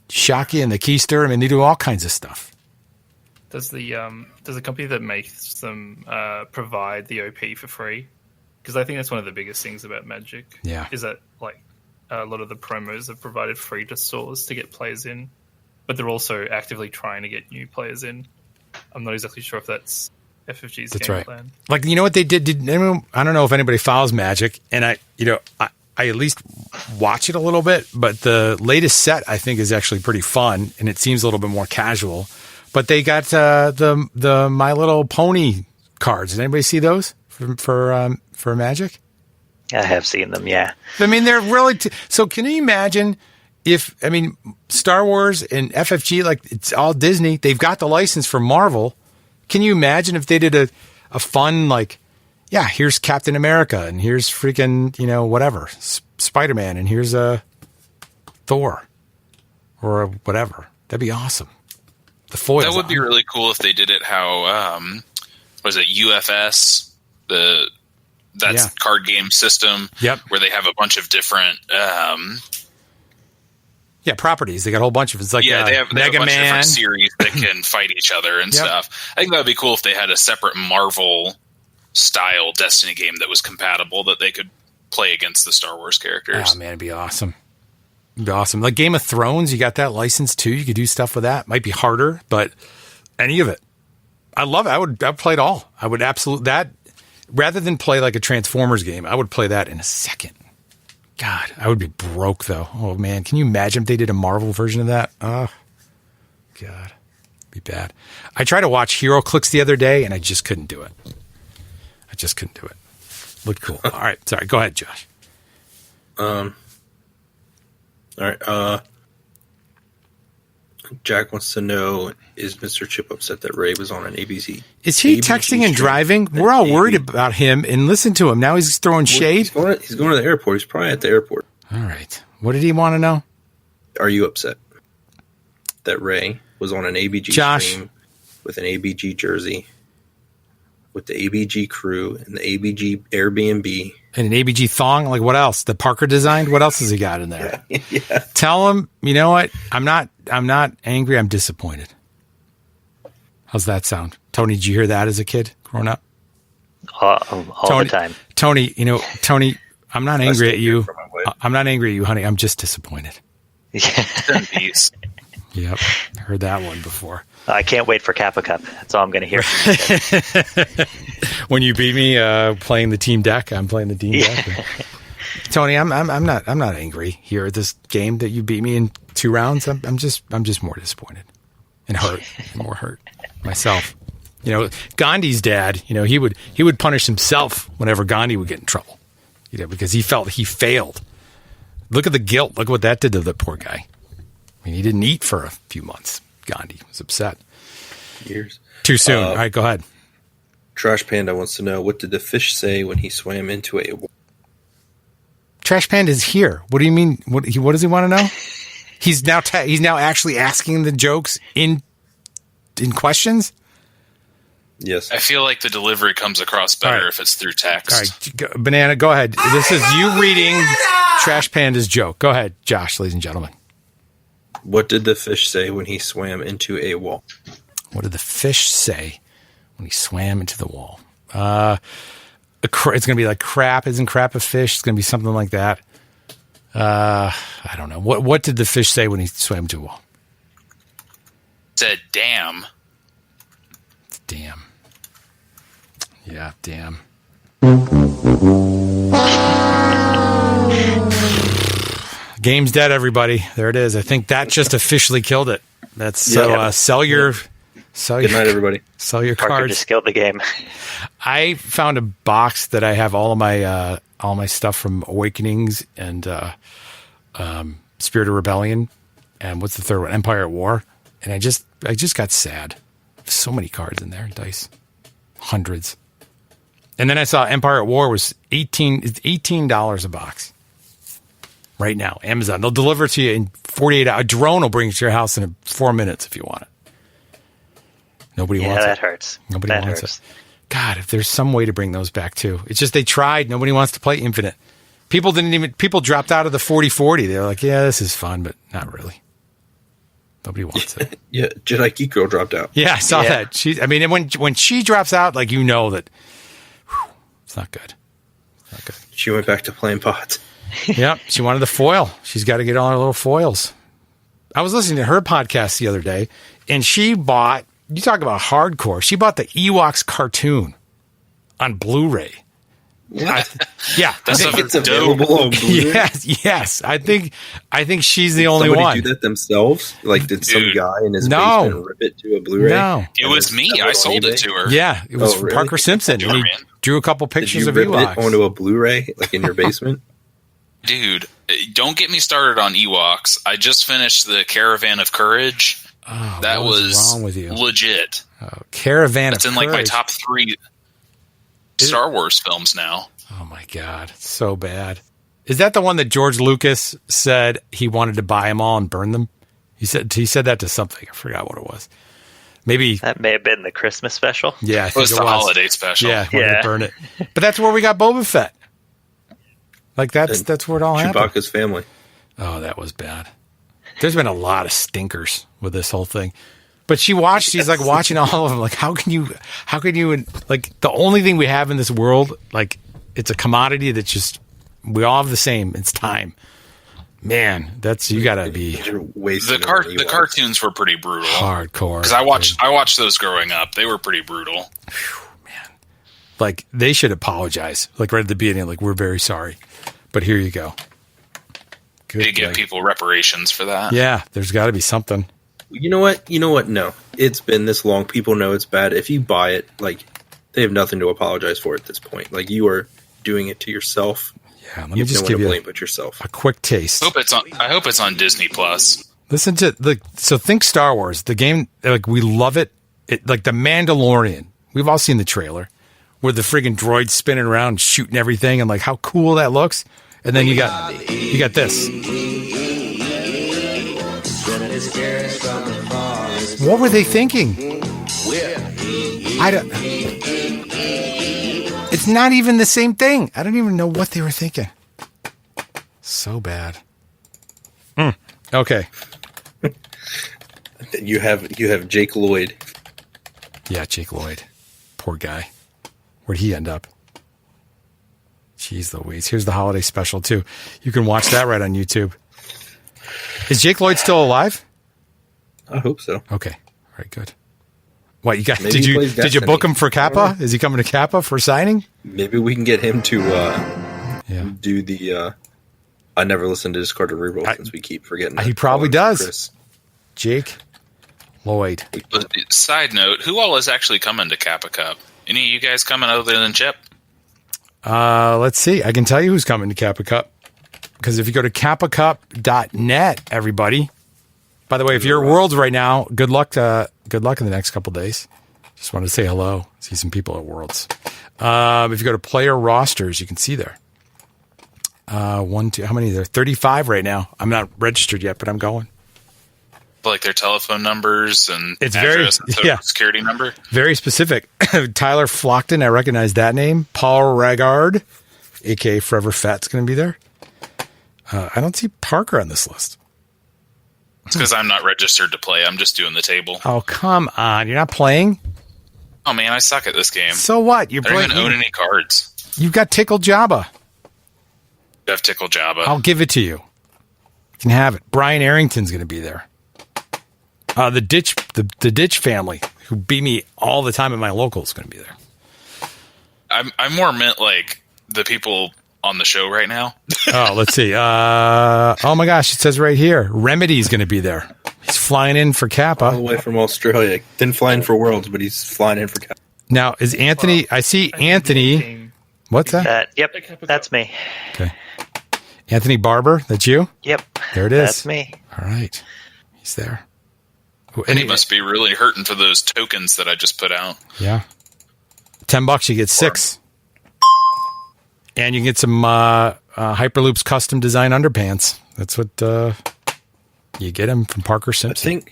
I: shock you in the keister. I mean, they do all kinds of stuff.
F: Does the company that makes them provide the OP for free? Because I think that's one of the biggest things about Magic.
I: Yeah.
F: Is that like a lot of the promos are provided free to stores to get players in, but they're also actively trying to get new players in. I'm not exactly sure if that's FFG's game plan.
I: Like, you know what they did? I don't know if anybody follows Magic, and I at least watch it a little bit, but the latest set I think is actually pretty fun, and it seems a little bit more casual. But they got the My Little Pony cards. Did anybody see those for Magic?
K: I have seen them, yeah.
I: I mean, they're really... So can you imagine if... I mean, Star Wars and FFG, like, it's all Disney. They've got the license for Marvel. Can you imagine if they did a fun, like, yeah, here's Captain America, and here's freaking, whatever, Spider-Man, and here's Thor, or whatever. That'd be awesome. The foils.
C: That would be really cool if they did it how, was it UFS? Card game system.
I: Yep.
C: Where they have a bunch of different
I: properties. They got a whole bunch of it's like
C: they have
I: Mega
C: a bunch
I: Man
C: of different series that can fight each other and stuff. I think that would be cool if they had a separate Marvel style Destiny game that was compatible that they could play against the Star Wars characters.
I: Oh man, it'd be awesome. It'd be awesome. Like Game of Thrones, you got that license too. You could do stuff with that. Might be harder, but any of it. I love it. I'd play it all. I would absolutely that. Rather than play like a Transformers game, I would play that in a second. God, I would be broke though. Oh man, can you imagine if they did a Marvel version of that? Oh, God, it'd be bad. I tried to watch Hero Clicks the other day, and I just couldn't do it. Looked cool. All right, sorry. Go ahead, Josh.
J: All right. Jack wants to know, is Mr. Chip upset that Ray was on an ABC?
I: Is he texting and driving? We're all worried about him, and listen to him. Now he's throwing shade.
J: He's going to the airport. He's probably at the airport.
I: All right. What did he want to know?
J: Are you upset that Ray was on an ABG stream with an ABG jersey, with the ABG crew and the ABG Airbnb?
I: And an ABG thong? Like what else? The Parker designed? What else has he got in there?
J: Yeah.
I: Tell him, you know what? I'm not angry. I'm disappointed. How's that sound? Tony, did you hear that as a kid growing up?
K: All the time.
I: Tony, I'm not angry at you. I'm not angry at you, honey. I'm just disappointed. Yep. Heard that one before.
K: I can't wait for Kappa Cup. That's all I'm going to hear from you.
I: When you beat me playing the team deck, I'm playing the team deck. Tony, I'm not angry here at this game that you beat me in 2 rounds. I'm just more disappointed and hurt, more hurt myself. Gandhi's dad, he would punish himself whenever Gandhi would get in trouble, because he felt he failed. Look at the guilt. Look what that did to the poor guy. I mean, he didn't eat for a few months. Gandhi was upset.
J: Years.
I: Too soon. All right, go ahead.
J: Trash Panda wants to know, what did the fish say when he swam into a wall?
I: Trash Panda's here. What do you mean? What does he want to know? He's now actually asking the jokes in questions?
J: Yes.
C: I feel like the delivery comes across better if it's through text.
I: All right, Banana, go ahead. This is you reading Trash Panda's joke. Go ahead, Josh, ladies and gentlemen.
J: What did the fish say when he swam into a wall?
I: What did the fish say when he swam into the wall? It's going to be like crap. Isn't crap a fish? It's going to be something like that. I don't know. What did the fish say when he swam to a wall?
C: Said, damn.
I: Damn. Yeah, damn. Game's dead, everybody. There it is. I think that just officially killed it. That's so. Sell your.
J: Good night, everybody.
I: Sell your
K: Parker
I: cards.
K: just killed the game.
I: I found a box that I have all of my stuff from Awakenings and Spirit of Rebellion, and what's the third one? Empire at War. And I just got sad. So many cards in there, dice, hundreds. And then I saw Empire at War was $18 a box. Right now, Amazon. They'll deliver it to you in 48 hours. A drone will bring it to your house in 4 minutes if you want it. Nobody wants it.
K: Yeah, that hurts.
I: Nobody wants it. God, if there's some way to bring those back too. It's just they tried. Nobody wants to play Infinite. People dropped out of the 40-40. They're like, yeah, this is fun, but not really. Nobody wants it.
J: Yeah, Jedi Geek Girl dropped out.
I: Yeah, I saw that. When she drops out, like, you know that it's not good. It's not good.
J: She went back to playing pots.
I: Yep, she wanted the foil. She's got to get all her little foils. I was listening to her podcast the other day, and she bought, you talk about hardcore, she bought the Ewoks cartoon on Blu-ray. Yeah,
C: That's
J: it's available on Blu-ray.
I: Yes. I think she's the only
J: somebody
I: one.
J: Do that themselves? Like, did some guy in his basement rip it to a Blu-ray?
I: No,
C: it was me. I sold it to her.
I: Yeah, it was
J: really?
I: Of Simpson. And he drew a couple pictures of
J: Did you rip
I: Ewoks
J: it onto a Blu-ray, like in your basement?
C: Dude, don't get me started on Ewoks. I just finished the Caravan of Courage.
I: Oh,
C: that
I: what was
C: was
I: wrong with you?
C: Legit.
I: Caravan
C: That's
I: of
C: in like my
I: Courage.
C: top 3 Star Wars films now.
I: Oh my God, it's so bad. Is that the one that George Lucas said he wanted to buy them all and burn them? He said that to something. I forgot what it was. Maybe
K: that may have been the Christmas special.
I: Yeah, I think
C: it was the holiday special.
I: Yeah, wanted to burn it. But that's where we got Boba Fett. Like that's where it all happened.
J: Chewbacca's family.
I: Oh, that was bad. There's been a lot of stinkers with this whole thing. But she's like watching all of them. Like, how can you, like, the only thing we have in this world, like, it's a commodity that's just, we all have the same. It's time. Man, you gotta be
C: the cartoons were pretty brutal,
I: hardcore.
C: Because I watched those growing up. They were pretty brutal.
I: Man, like, they should apologize. Like, right at the beginning, like, we're very sorry, but here you go.
C: They give people reparations for that.
I: Yeah, there's got to be something.
J: You know what? No, it's been this long. People know it's bad. If you buy it, like, they have nothing to apologize for at this point. Like, you are doing it to yourself.
I: Yeah, let me just give you a quick taste.
C: I hope it's on Disney Plus.
I: Listen to so think Star Wars, the game. Like, we love it. Like the Mandalorian. We've all seen the trailer where the friggin' droids spinning around, shooting everything, and like how cool that looks. And then you got this. What were they thinking? It's not even the same thing. I don't even know what they were thinking. So bad. Okay.
J: You have Jake Lloyd.
I: Yeah, Jake Lloyd. Poor guy. Where'd he end up? Jeez Louise. Here's the holiday special, too. You can watch that right on YouTube. Is Jake Lloyd still alive?
J: I hope so.
I: Okay. All right, good. What, you got? Did you book him for Kappa? Is he coming to Kappa for signing?
J: Maybe we can get him to do the I never listened to Discarded Reroll since we keep forgetting.
I: He probably does. Chris. Jake Lloyd.
C: Side note, who all is actually coming to Kappa Cup? Any of you guys coming other than Chip?
I: Let's see. I can tell you who's coming to Kappa Cup. Because if you go to kappacup.net, everybody. By the way, if you're at Worlds right now, good luck in the next couple days. Just wanted to say hello. See some people at Worlds. If you go to player rosters, you can see there. 1, 2, how many are there? 35 right now. I'm not registered yet, but I'm going.
C: Like their telephone numbers and
I: it's
C: address and social security number?
I: Very specific. Tyler Flockton, I recognize that name. Paul Raggard, a.k.a. ForeverFett's going to be there. I don't see Parker on this list.
C: It's because I'm not registered to play. I'm just doing the table.
I: Oh, come on. You're not playing?
C: Oh, man, I suck at this game.
I: So what?
C: I don't even own any cards.
I: You've got Tickle Jabba.
C: You have Tickle Jabba.
I: I'll give it to you. You can have it. Brian Arrington's going to be there. The Ditch family, who beat me all the time at my local, is going to be there.
C: I more meant like the people on the show right now.
I: Oh, let's see. Oh my gosh, it says right here, Remedy's going to be there. He's flying in for Kappa.
J: All the way from Australia. Didn't fly in for Worlds, but he's flying in for Kappa.
I: Now, is Anthony... I see Anthony... What's that?
K: Yep, that's me.
I: Okay. Anthony Barber, that's you?
K: Yep.
I: There it is.
K: That's me.
I: All right. He's there.
C: And he must be really hurting for those tokens that I just put out.
I: Yeah. $10, you get 6. And you can get some Hyperloops custom design underpants. That's what you get them from Parker Simpson.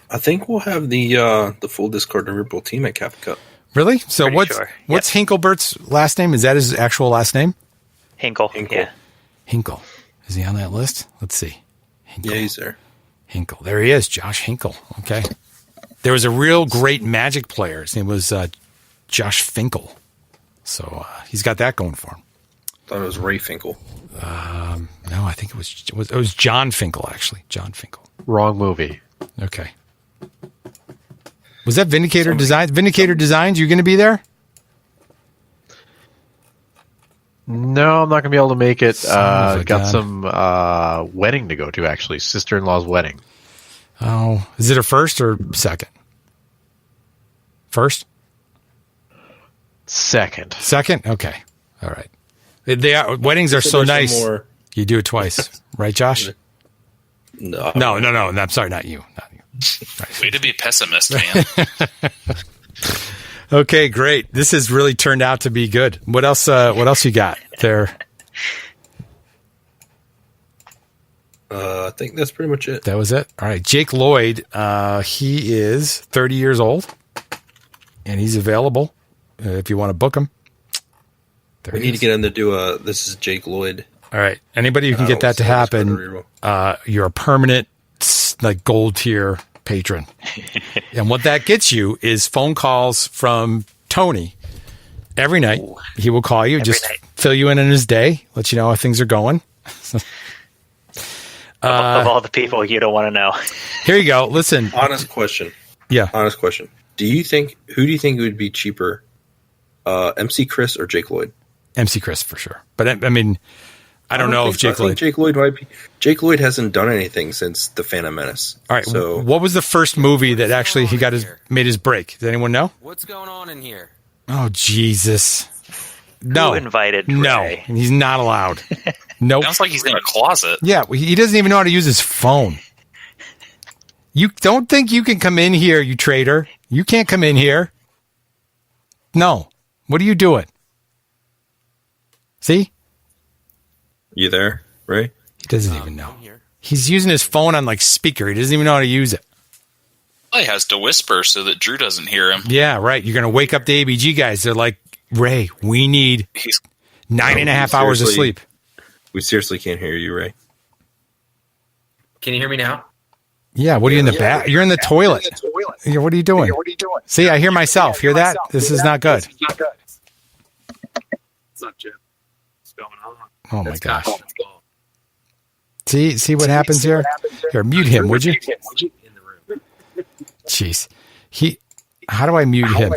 J: I think we'll have the full Discard and Ripple team at Kappa Cup.
I: Really? So
K: Pretty
I: what's Hinklebert's last name? Is that his actual last name?
K: Hinkle. Yeah.
I: Hinkle. Is he on that list? Let's see. Hinkle.
J: Yeah, he's there.
I: Hinkle. There he is, Josh Hinkle. Okay. There was a real great Magic player. His name was Josh Finkel. So he's got that going for him.
J: I thought it was Ray Finkel.
I: No, I think it was John Finkel, actually. John Finkel.
M: Wrong movie.
I: Okay. Was that Vindicator Designs? Vindicator Designs, you going to be there?
M: No, I'm not going to be able to make it.
I: Son of a
M: Got
I: gun.
M: some wedding to go to, actually. Sister-in-law's wedding.
I: Oh, is it a first or second? First?
M: Second.
I: Second? Okay. All right. Weddings are so nice. You do it twice. Right, Josh?
J: No.
I: No. I'm sorry, not you. Not you. Right.
C: Way to be a pessimist, man.
I: Okay, great. This has really turned out to be good. What else you got there?
J: I think that's pretty much it.
I: That was it? All right. Jake Lloyd, he is 30 years old, and he's available if you want to book him.
J: We need to get him to do this is Jake Lloyd.
I: All right. Anybody who can get that to happen, you're a permanent gold tier patron. And what that gets you is phone calls from Tony every night. He will call you, just fill you in his day, let you know how things are going.
K: Of all the people you don't want to know.
I: Here you go. Listen.
J: Honest question.
I: Yeah.
J: Honest question. Who do you think would be cheaper? MC Chris or Jake Lloyd?
I: MC Chris for sure. But I mean, I don't know if Jake Lloyd.
J: Jake Lloyd might be. Jake Lloyd hasn't done anything since The Phantom Menace.
I: All right.
J: So
I: what was the first movie that actually he made his break? Does anyone know?
N: What's going on in here?
I: Oh, Jesus. No.
K: Who invited Ray?
I: No. He's not allowed. Nope.
C: Sounds like he's in a closet.
I: Yeah. He doesn't even know how to use his phone. You don't think you can come in here, you traitor. You can't come in here. No. What are you doing? See?
J: You there, Ray?
I: He doesn't even know. He's using his phone on speaker. He doesn't even know how to use it.
C: Well, he has to whisper so that Drew doesn't hear him.
I: Yeah, right. You're going to wake up the ABG guys. They're like, Ray, we need 9.5 hours of sleep.
J: We seriously can't hear you, Ray.
N: Can you hear me now?
I: Yeah, what are you in the back? You're in the toilet. Yeah, what are you doing? See, I hear myself. Hear that? This is not good.
N: It's not Jim. What's going on?
I: Oh my gosh. See what happens here? Here, mute him, would you? Jeez. How do I mute him?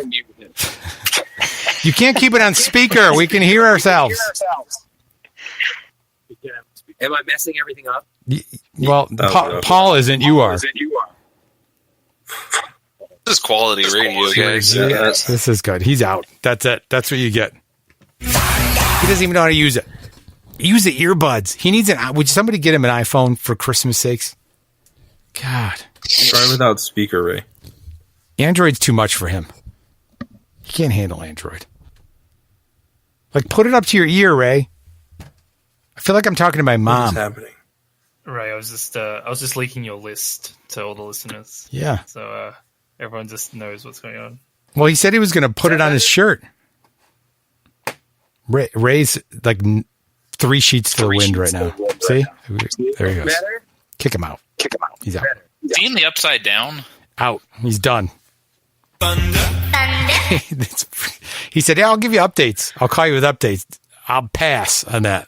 I: You can't keep it on speaker. We can hear ourselves.
N: Am I messing everything up?
I: Well, Paul isn't. You are.
C: This is quality radio, guys.
I: This is good. He's out. That's it. That's what you get. He doesn't even know how to use it. Use the earbuds. He needs would somebody get him an iPhone for Christmas sakes? God.
J: Try without speaker, Ray.
I: Android's too much for him. He can't handle Android. Put it up to your ear, Ray. I feel like I'm talking to my mom.
J: What's happening?
F: Ray, I was just leaking your list to all the listeners.
I: Yeah.
F: So everyone just knows what's going on.
I: Well, he said he was going to put it on his shirt. Ray's 3 sheets to the wind right now. See? There he goes. Kick him out. He's out.
C: Is he in the upside down?
I: Out. He's done. He said, yeah, I'll give you updates. I'll call you with updates. I'll pass on that.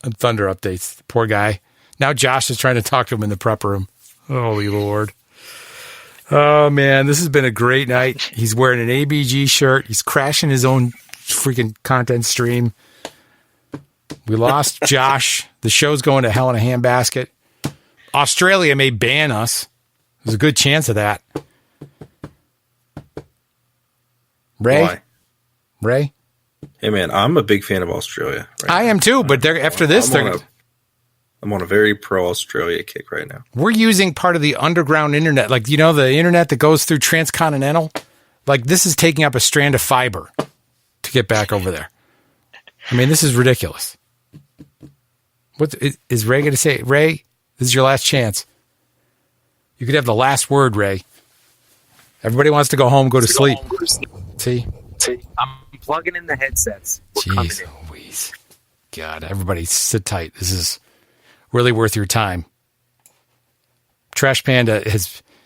I: On Thunder updates. Poor guy. Now Josh is trying to talk to him in the prep room. Holy Lord. Oh, man. This has been a great night. He's wearing an ABG shirt. He's crashing his own freaking content stream. We lost Josh. The show's going to hell in a handbasket. Australia may ban us. There's a good chance of that. Ray?
J: Why?
I: Ray?
J: Hey, man, I'm a big fan of Australia.
I: I am too, but after this,
J: I'm on a very pro-Australia kick right now.
I: We're using part of the underground internet. Like, you know, the internet that goes through transcontinental? Like, this is taking up a strand of fiber to get back over there. I mean, this is ridiculous. What is Ray going to say? Ray, this is your last chance. You could have the last word, Ray. Everybody wants to go home, go to sleep. See?
N: I'm plugging in the headsets.
I: Jeez Louise. God, everybody sit tight. This is really worth your time. Trash Panda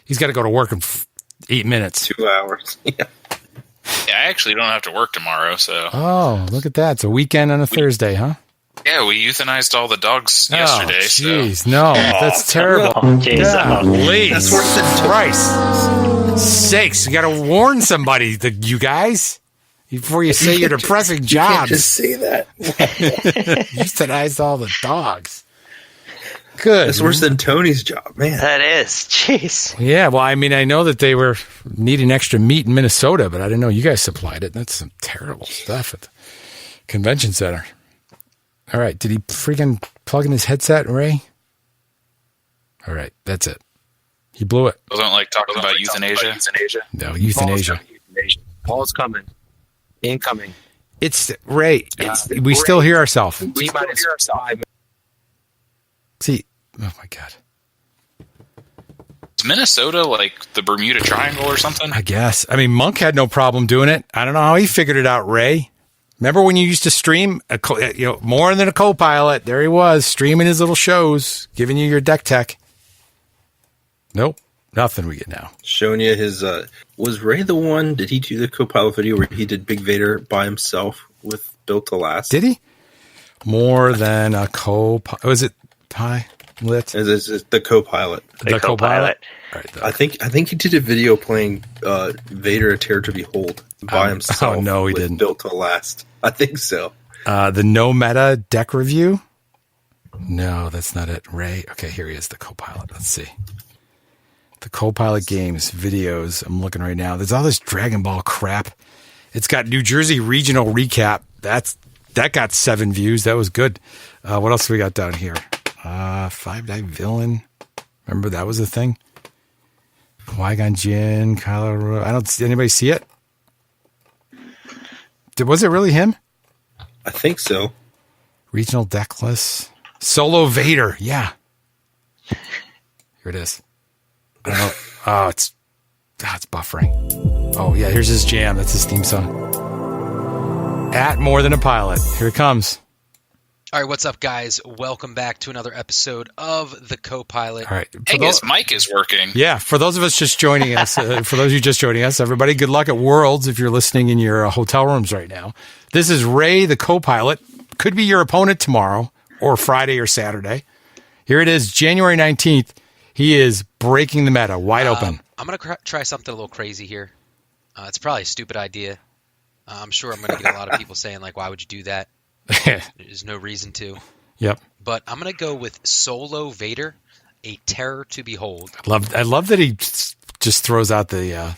I: he's got to go to work in 8 minutes.
J: 2 hours. Yeah.
C: Yeah, I actually don't have to work tomorrow, so.
I: Oh, look at that. It's a weekend on a Thursday, huh?
C: Yeah, we euthanized all the dogs yesterday.
I: Jeez, no, that's terrible. Golly, that's worse than Christ sakes. You got to warn somebody, you guys, before you say your depressing jobs.
J: You can't just say that.
I: Euthanized all the dogs. Good.
J: That's worse than Tony's job, man.
K: That is. Jeez.
I: Yeah, well, I mean, I know that they were needing extra meat in Minnesota, but I didn't know you guys supplied it. That's some terrible stuff at the convention center. All right, did he freaking plug in his headset, Ray? All right, that's it. He blew it.
C: Wasn't like talking about euthanasia?
I: No, euthanasia.
N: Paul's coming. Incoming.
I: It's Ray. We still hear ourselves.
N: We might hear ourselves.
I: See, oh my God.
C: Is Minnesota like the Bermuda Triangle or something?
I: I guess. I mean, Monk had no problem doing it. I don't know how he figured it out, Ray. Remember when you used to stream, more than a co-pilot? There he was, streaming his little shows, giving you your deck tech. Nope, nothing we get now.
J: Showing you his, was Ray the one, did he do the co-pilot video where he did Big Vader by himself with Built to Last?
I: Did he? More than a co-pilot. Was it pilot?
J: It's the co-pilot.
I: The co-pilot?
J: Right, I think he did a video playing Vader: A Terror to Behold by himself.
I: Oh no, he didn't.
J: Built to Last. I think so.
I: The no meta deck review. No, that's not it. Ray. Okay, here he is. The co-pilot. Let's see. The co-pilot games videos. I'm looking right now. There's all this Dragon Ball crap. It's got New Jersey regional recap. That got 7 views. That was good. What else do we got down here? Five Die Villain. Remember that was a thing. Qui-Gon Jinn, Kylo. I don't see anybody see it. Was it really him?
J: I think so.
I: Regional deck list. Solo Vader. Yeah. Here it is. I don't know. Oh, it's buffering. Oh yeah, here's his jam. That's his theme song. At More Than a Pilot. Here it comes.
O: All right, what's up, guys? Welcome back to another episode of The Co-Pilot.
I: All right.
C: Dang, his mic is working.
I: Yeah, for those of us just joining us, everybody, good luck at Worlds if you're listening in your hotel rooms right now. This is Ray, the co-pilot. Could be your opponent tomorrow or Friday or Saturday. Here it is, January 19th. He is breaking the meta, wide open.
O: I'm going to try something a little crazy here. It's probably a stupid idea. I'm sure I'm going to get a lot of people saying, like, why would you do that? There's no reason to.
I: Yep.
O: But I'm going to go with Solo Vader, a terror to behold.
I: I love that he just throws out the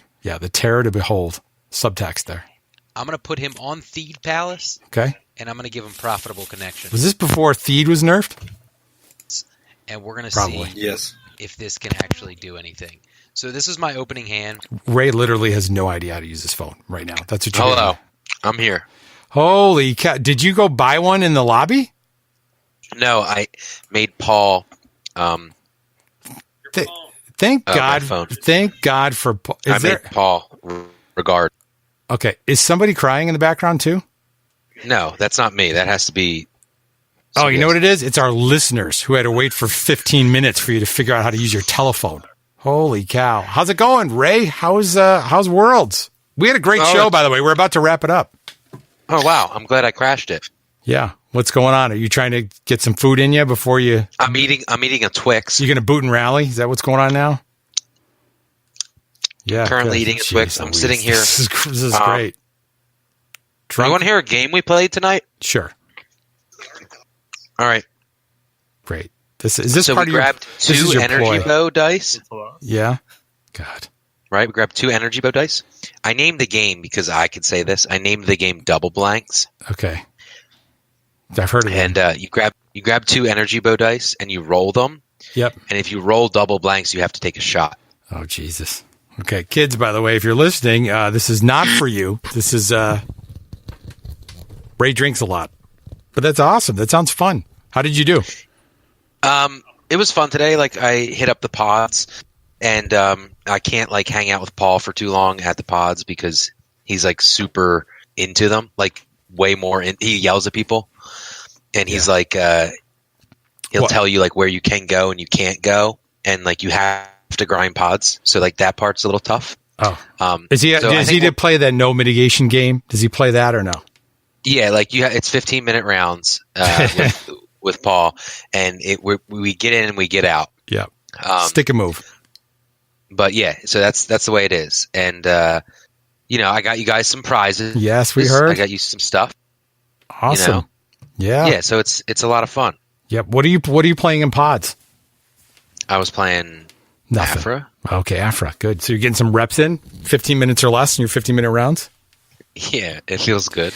I: terror to behold subtext there.
O: I'm going to put him on Theed Palace.
I: Okay.
O: And I'm going to give him profitable connection.
I: Was this before Theed was nerfed?
O: And we're going to see if this can actually do anything. So this is my opening hand.
I: Ray literally has no idea how to use his phone right now. That's what you're
P: Hello.
I: doing.
P: I'm here.
I: Holy cow. Did you go buy one in the lobby?
P: No, I made Paul.
I: Thank God. Thank God for Paul.
P: Made Paul regard.
I: Okay. Is somebody crying in the background too?
P: No, that's not me. That has to be.
I: Oh, you know what it is? It's our listeners who had to wait for 15 minutes for you to figure out how to use your telephone. Holy cow. How's it going, Ray? How's Worlds? We had a great show, by the way. We're about to wrap it up.
P: Oh, wow. I'm glad I crashed it.
I: Yeah. What's going on? Are you trying to get some food in you before you?
P: I'm eating a Twix.
I: You're going to boot and rally? Is that what's going on now? Yeah.
P: Currently eating a Twix. I'm sitting here.
I: This is great.
P: Do you want to hear a game we played tonight?
I: Sure.
P: All right.
I: Great. Is this
P: so
I: part
P: we
I: of
P: grabbed
I: your,
P: two energy
I: ploy.
P: bow dice.
I: Yeah. God.
P: Right, we grabbed 2 energy bow dice. I named the game because I could say this. I named the game Double Blanks.
I: Okay. I've heard of it.
P: And you grab 2 energy bow dice and you roll them.
I: Yep.
P: And if you roll double blanks, you have to take a shot.
I: Oh, Jesus. Okay, kids, by the way, if you're listening, this is not for you. This is Ray drinks a lot. But that's awesome. That sounds fun. How did you do?
P: It was fun today. Like, I hit up the pods, and I can't, like, hang out with Paul for too long at the pods because he's, like, super into them. Like, way more. He yells at people. And he's like, he'll tell you, like, where you can go and you can't go. And, like, you have to grind pods. So, like, that part's a little tough.
I: Oh. Does he play that no mitigation game? Does he play that or no?
P: Yeah, like, it's 15-minute rounds with Paul. And we get in and we get out.
I: Yeah. Stick and move.
P: But, yeah, so that's the way it is. And, you know, I got you guys some prizes.
I: Yes, we heard.
P: I got you some stuff.
I: Awesome.
P: You know?
I: Yeah.
P: Yeah, so it's a lot of fun.
I: Yep. What are you playing in pods?
P: I was playing
I: Nothing.
P: Afra.
I: Okay, Afra. Good. So you're getting some reps in, 15 minutes or less in your 15-minute rounds?
P: Yeah, it feels good.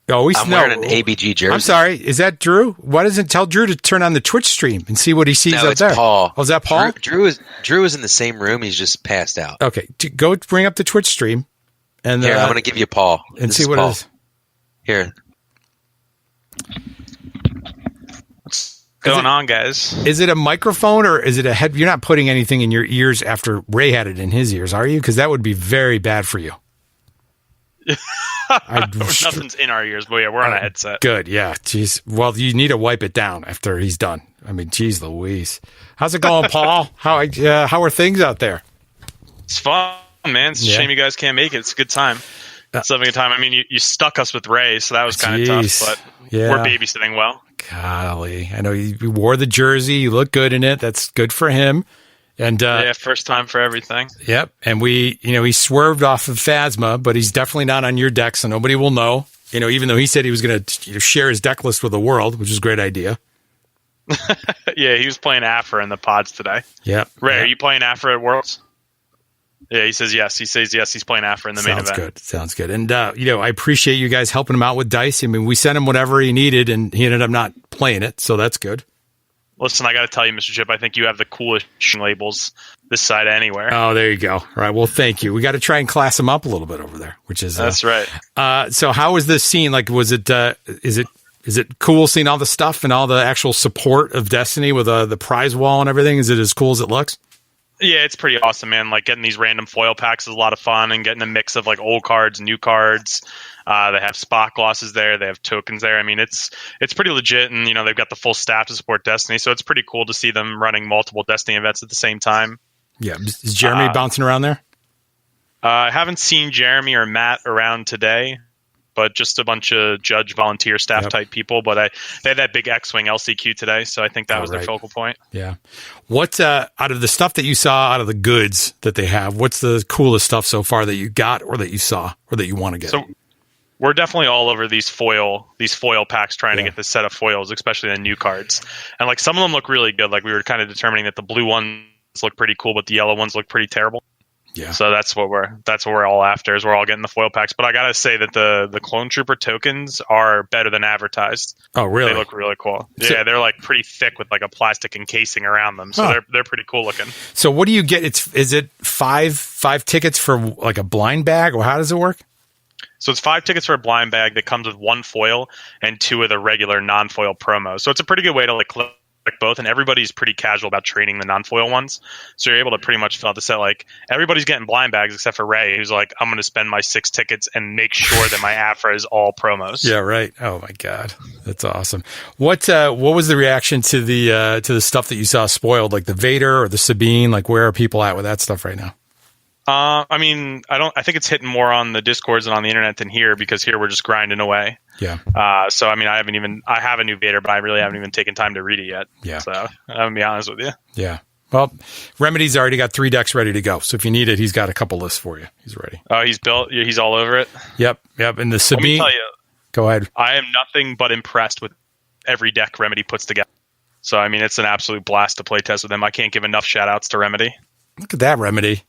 I: Oh,
P: I'm wearing an ABG jersey.
I: I'm sorry. Is that Drew? Why doesn't tell Drew to turn on the Twitch stream and see what he sees
P: No,
I: up
P: it's
I: there?
P: Paul.
I: Oh, is that Paul?
P: Drew is in the same room. He's just passed out.
I: Okay. Go bring up the Twitch stream. And
P: Here, I'm going to give you Paul.
I: And
P: This
I: see
P: is
I: what
P: Paul.
I: it is.
P: Here.
Q: What's going on, guys?
I: Is it a microphone or is it a head? You're not putting anything in your ears after Ray had it in his ears, are you? Because that would be very bad for you.
Q: Nothing's in our ears, but yeah, we're on a headset.
I: Good, yeah. Jeez. Well, you need to wipe it down after he's done. I mean, geez Louise. How's it going, Paul? How are things out there?
Q: It's fun, man. It's a shame you guys can't make it. It's a good time. It's having a time. I mean, you stuck us with Ray, so that was kind of tough, but we're babysitting well.
I: Golly. I know you wore the jersey. You look good in it. That's good for him. And
Q: yeah, first time for everything.
I: Yep. And he swerved off of Phasma, but he's definitely not on your deck, so nobody will know. You know, even though he said he was going to share his deck list with the world, which is a great idea.
Q: Yeah, he was playing Afra in the pods today.
I: Yep.
Q: Ray, are you playing Afra at Worlds? Yeah, he says yes. He says yes. He's playing Afra in the main event.
I: Sounds good. And I appreciate you guys helping him out with dice. I mean, we sent him whatever he needed, and he ended up not playing it, so that's good.
Q: Listen, I got to tell you, Mr. Chip, I think you have the coolest labels this side of anywhere.
I: Oh, there you go. All right. Well, thank you. We got to try and class him up a little bit over there, which is
Q: that's right.
I: So, how was this scene? Like, was it? Is it cool seeing all the stuff and all the actual support of Destiny with the prize wall and everything? Is it as cool as it looks?
Q: Yeah, it's pretty awesome, man. Like, getting these random foil packs is a lot of fun, and getting a mix of like old cards, new cards. They have spot glosses there. They have tokens there. I mean, it's pretty legit, and they've got the full staff to support Destiny, so it's pretty cool to see them running multiple Destiny events at the same time.
I: Yeah, is Jeremy bouncing around there?
Q: I haven't seen Jeremy or Matt around today, but just a bunch of judge volunteer staff type people. But they had that big X-Wing LCQ today, so I think that was their focal point.
I: Yeah. What out of the stuff that you saw, out of the goods that they have, what's the coolest stuff so far that you got or that you saw or that you want to get?
Q: So we're definitely all over these foil packs trying to get this set of foils, especially the new cards. And like some of them look really good. Like we were kind of determining that the blue ones look pretty cool, but the yellow ones look pretty terrible.
I: Yeah.
Q: So that's what we're all after, is we're all getting the foil packs. But I gotta say that the Clone Trooper tokens are better than advertised.
I: Oh, really?
Q: They look really cool. Yeah, they're like pretty thick with like a plastic encasing around them. So they're pretty cool looking.
I: So what do you get? Is it five tickets for like a blind bag, or how does it work?
Q: So it's 5 tickets for a blind bag that comes with 1 foil and 2 of the regular non-foil promos. So it's a pretty good way to like collect both, and everybody's pretty casual about trading the non-foil ones. So you're able to pretty much fill out the set. Like everybody's getting blind bags except for Ray, who's like, I'm going to spend my 6 tickets and make sure that my Afra is all promos.
I: Yeah, right. Oh my God, that's awesome. What was the reaction to the stuff that you saw spoiled, like the Vader or the Sabine? Like where are people at with that stuff right now?
Q: I mean, I think it's hitting more on the Discords and on the internet than here, because here we're just grinding away.
I: Yeah.
Q: So I mean, I have a new Vader, but I really haven't even taken time to read it yet.
I: Yeah.
Q: So I'm gonna be honest with you.
I: Yeah. Well, Remedy's already got 3 decks ready to go. So if you need it, he's got a couple lists for you. He's ready.
Q: Oh, he's built. He's all over it.
I: Yep. And the Sabine.
Q: Let me tell you.
I: Go ahead.
Q: I am nothing but impressed with every deck Remedy puts together. So I mean, it's an absolute blast to play test with them. I can't give enough shout outs to Remedy.
I: Look at that, Remedy.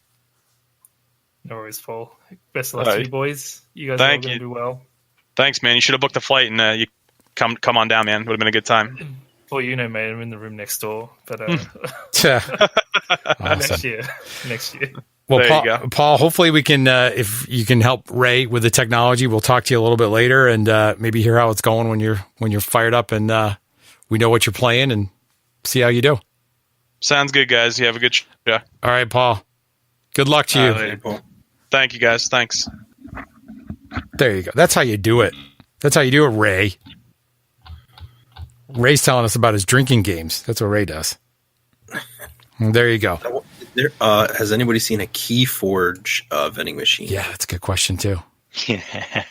F: No worries, Paul. Best of luck to you boys. You guys are all going to do well.
Q: Thanks, man. You should have booked the flight and you come on down, man. Would have been a good time.
F: Well, you know, mate, I'm in the room next door. But
I: Awesome.
F: next year.
I: Well, Paul, hopefully we can, if you can help Ray with the technology, we'll talk to you a little bit later and maybe hear how it's going when you're fired up and we know what you're playing and see how you do.
Q: Sounds good, guys. You have a good show.
I: All right, Paul. Good luck to you.
Q: Later, Paul. Thank you, guys. Thanks.
I: There you go. That's how you do it. That's how you do it, Ray. Ray's telling us about his drinking games. That's what Ray does. There you go.
J: Has anybody seen a Keyforge vending machine?
I: Yeah, that's a good question, too.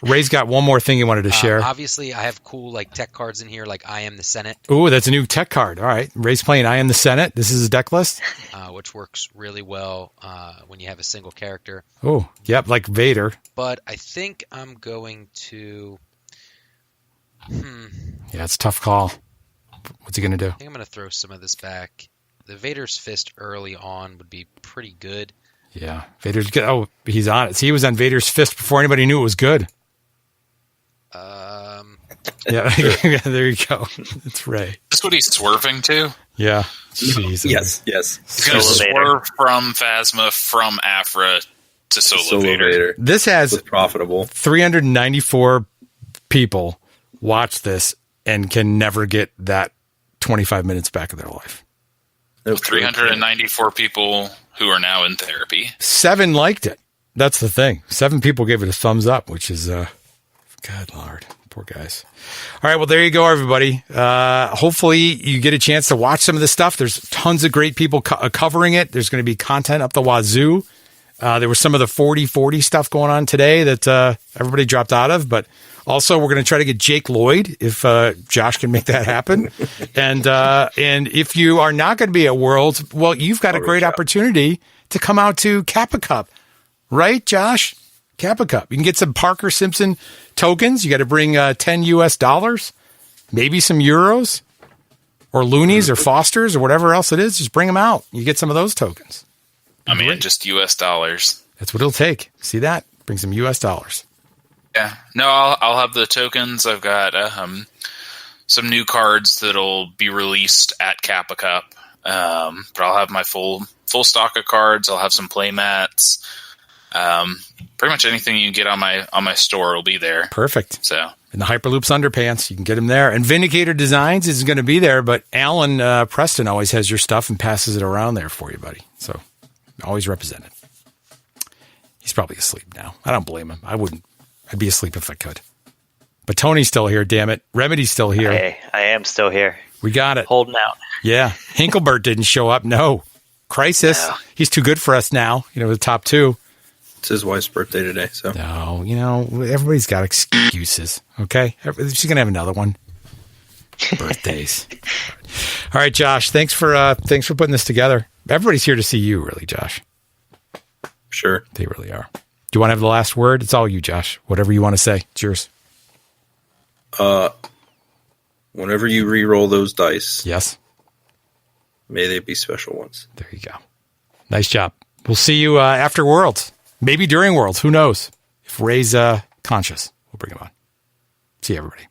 I: Ray's got one more thing he wanted to share.
O: Obviously, I have cool tech cards in here, like I Am the Senate.
I: Ooh, that's a new tech card. All right. Ray's playing I Am the Senate. This is his deck list.
O: Which works really well when you have a single character.
I: Oh, yep, like Vader.
O: But I think I'm going to...
I: Yeah, it's a tough call. What's he going to do?
O: I think I'm going to throw some of this back. The Vader's Fist early on would be pretty good.
I: Yeah, Vader's good. Oh, he's on it. See, he was on Vader's Fist before anybody knew it was good. Yeah, there you go. It's Ray.
C: Is this what he's swerving to?
I: Yeah. Jeez.
J: Yes.
C: He's going to swerve from Phasma, from Afra to Solo Vader.
I: This has
J: profitable
I: 394 people watch this and can never get that 25 minutes back of their life.
C: 394 people who are now in therapy.
I: 7 liked it. That's the thing. 7 people gave it a thumbs up, which is, God Lord, poor guys. All right, well, there you go, everybody. Hopefully you get a chance to watch some of this stuff. There's tons of great people covering it. There's going to be content up the wazoo. There was some of the 40-40 stuff going on today that everybody dropped out of, but also we're going to try to get Jake Lloyd if Josh can make that happen. And if you are not going to be at Worlds, well, you've got a great opportunity to come out to Kappa Cup, right, Josh? Kappa Cup. You can get some Parker Simpson tokens. You got to bring $10 US, maybe some euros or loonies or Fosters or whatever else it is. Just bring them out. You get some of those tokens.
C: I mean, just US dollars.
I: That's what it'll take. See that? Bring some US dollars.
C: Yeah. No, I'll have the tokens. I've got some new cards that'll be released at Kappa Cup. But I'll have my full stock of cards. I'll have some play mats. Pretty much anything you can get on my store will be there.
I: Perfect.
C: So
I: in the Hyperloops underpants, you can get them there. And Vindicator Designs is going to be there, but Alan Preston always has your stuff and passes it around there for you, buddy. So always represented. He's probably asleep now. I don't blame him. I'd be asleep if I could. But Tony's still here, damn it. Remedy's still here.
K: Hey, I am still here.
I: We got it.
K: Holding out.
I: Yeah. Hinkelbert didn't show up. No. Crisis. No. He's too good for us now. The top 2.
J: It's his wife's birthday today, so.
I: No, everybody's got excuses, okay? She's going to have another one. Birthdays. All right, Josh, thanks for putting this together. Everybody's here to see you, really, Josh.
J: Sure.
I: They really are. Do you want to have the last word? It's all you, Josh. Whatever you want to say. It's yours.
J: Whenever you re-roll those dice.
I: Yes.
J: May they be special ones.
I: There you go. Nice job. We'll see you after Worlds. Maybe during Worlds. Who knows? If Ray's conscious, we'll bring him on. See you, everybody.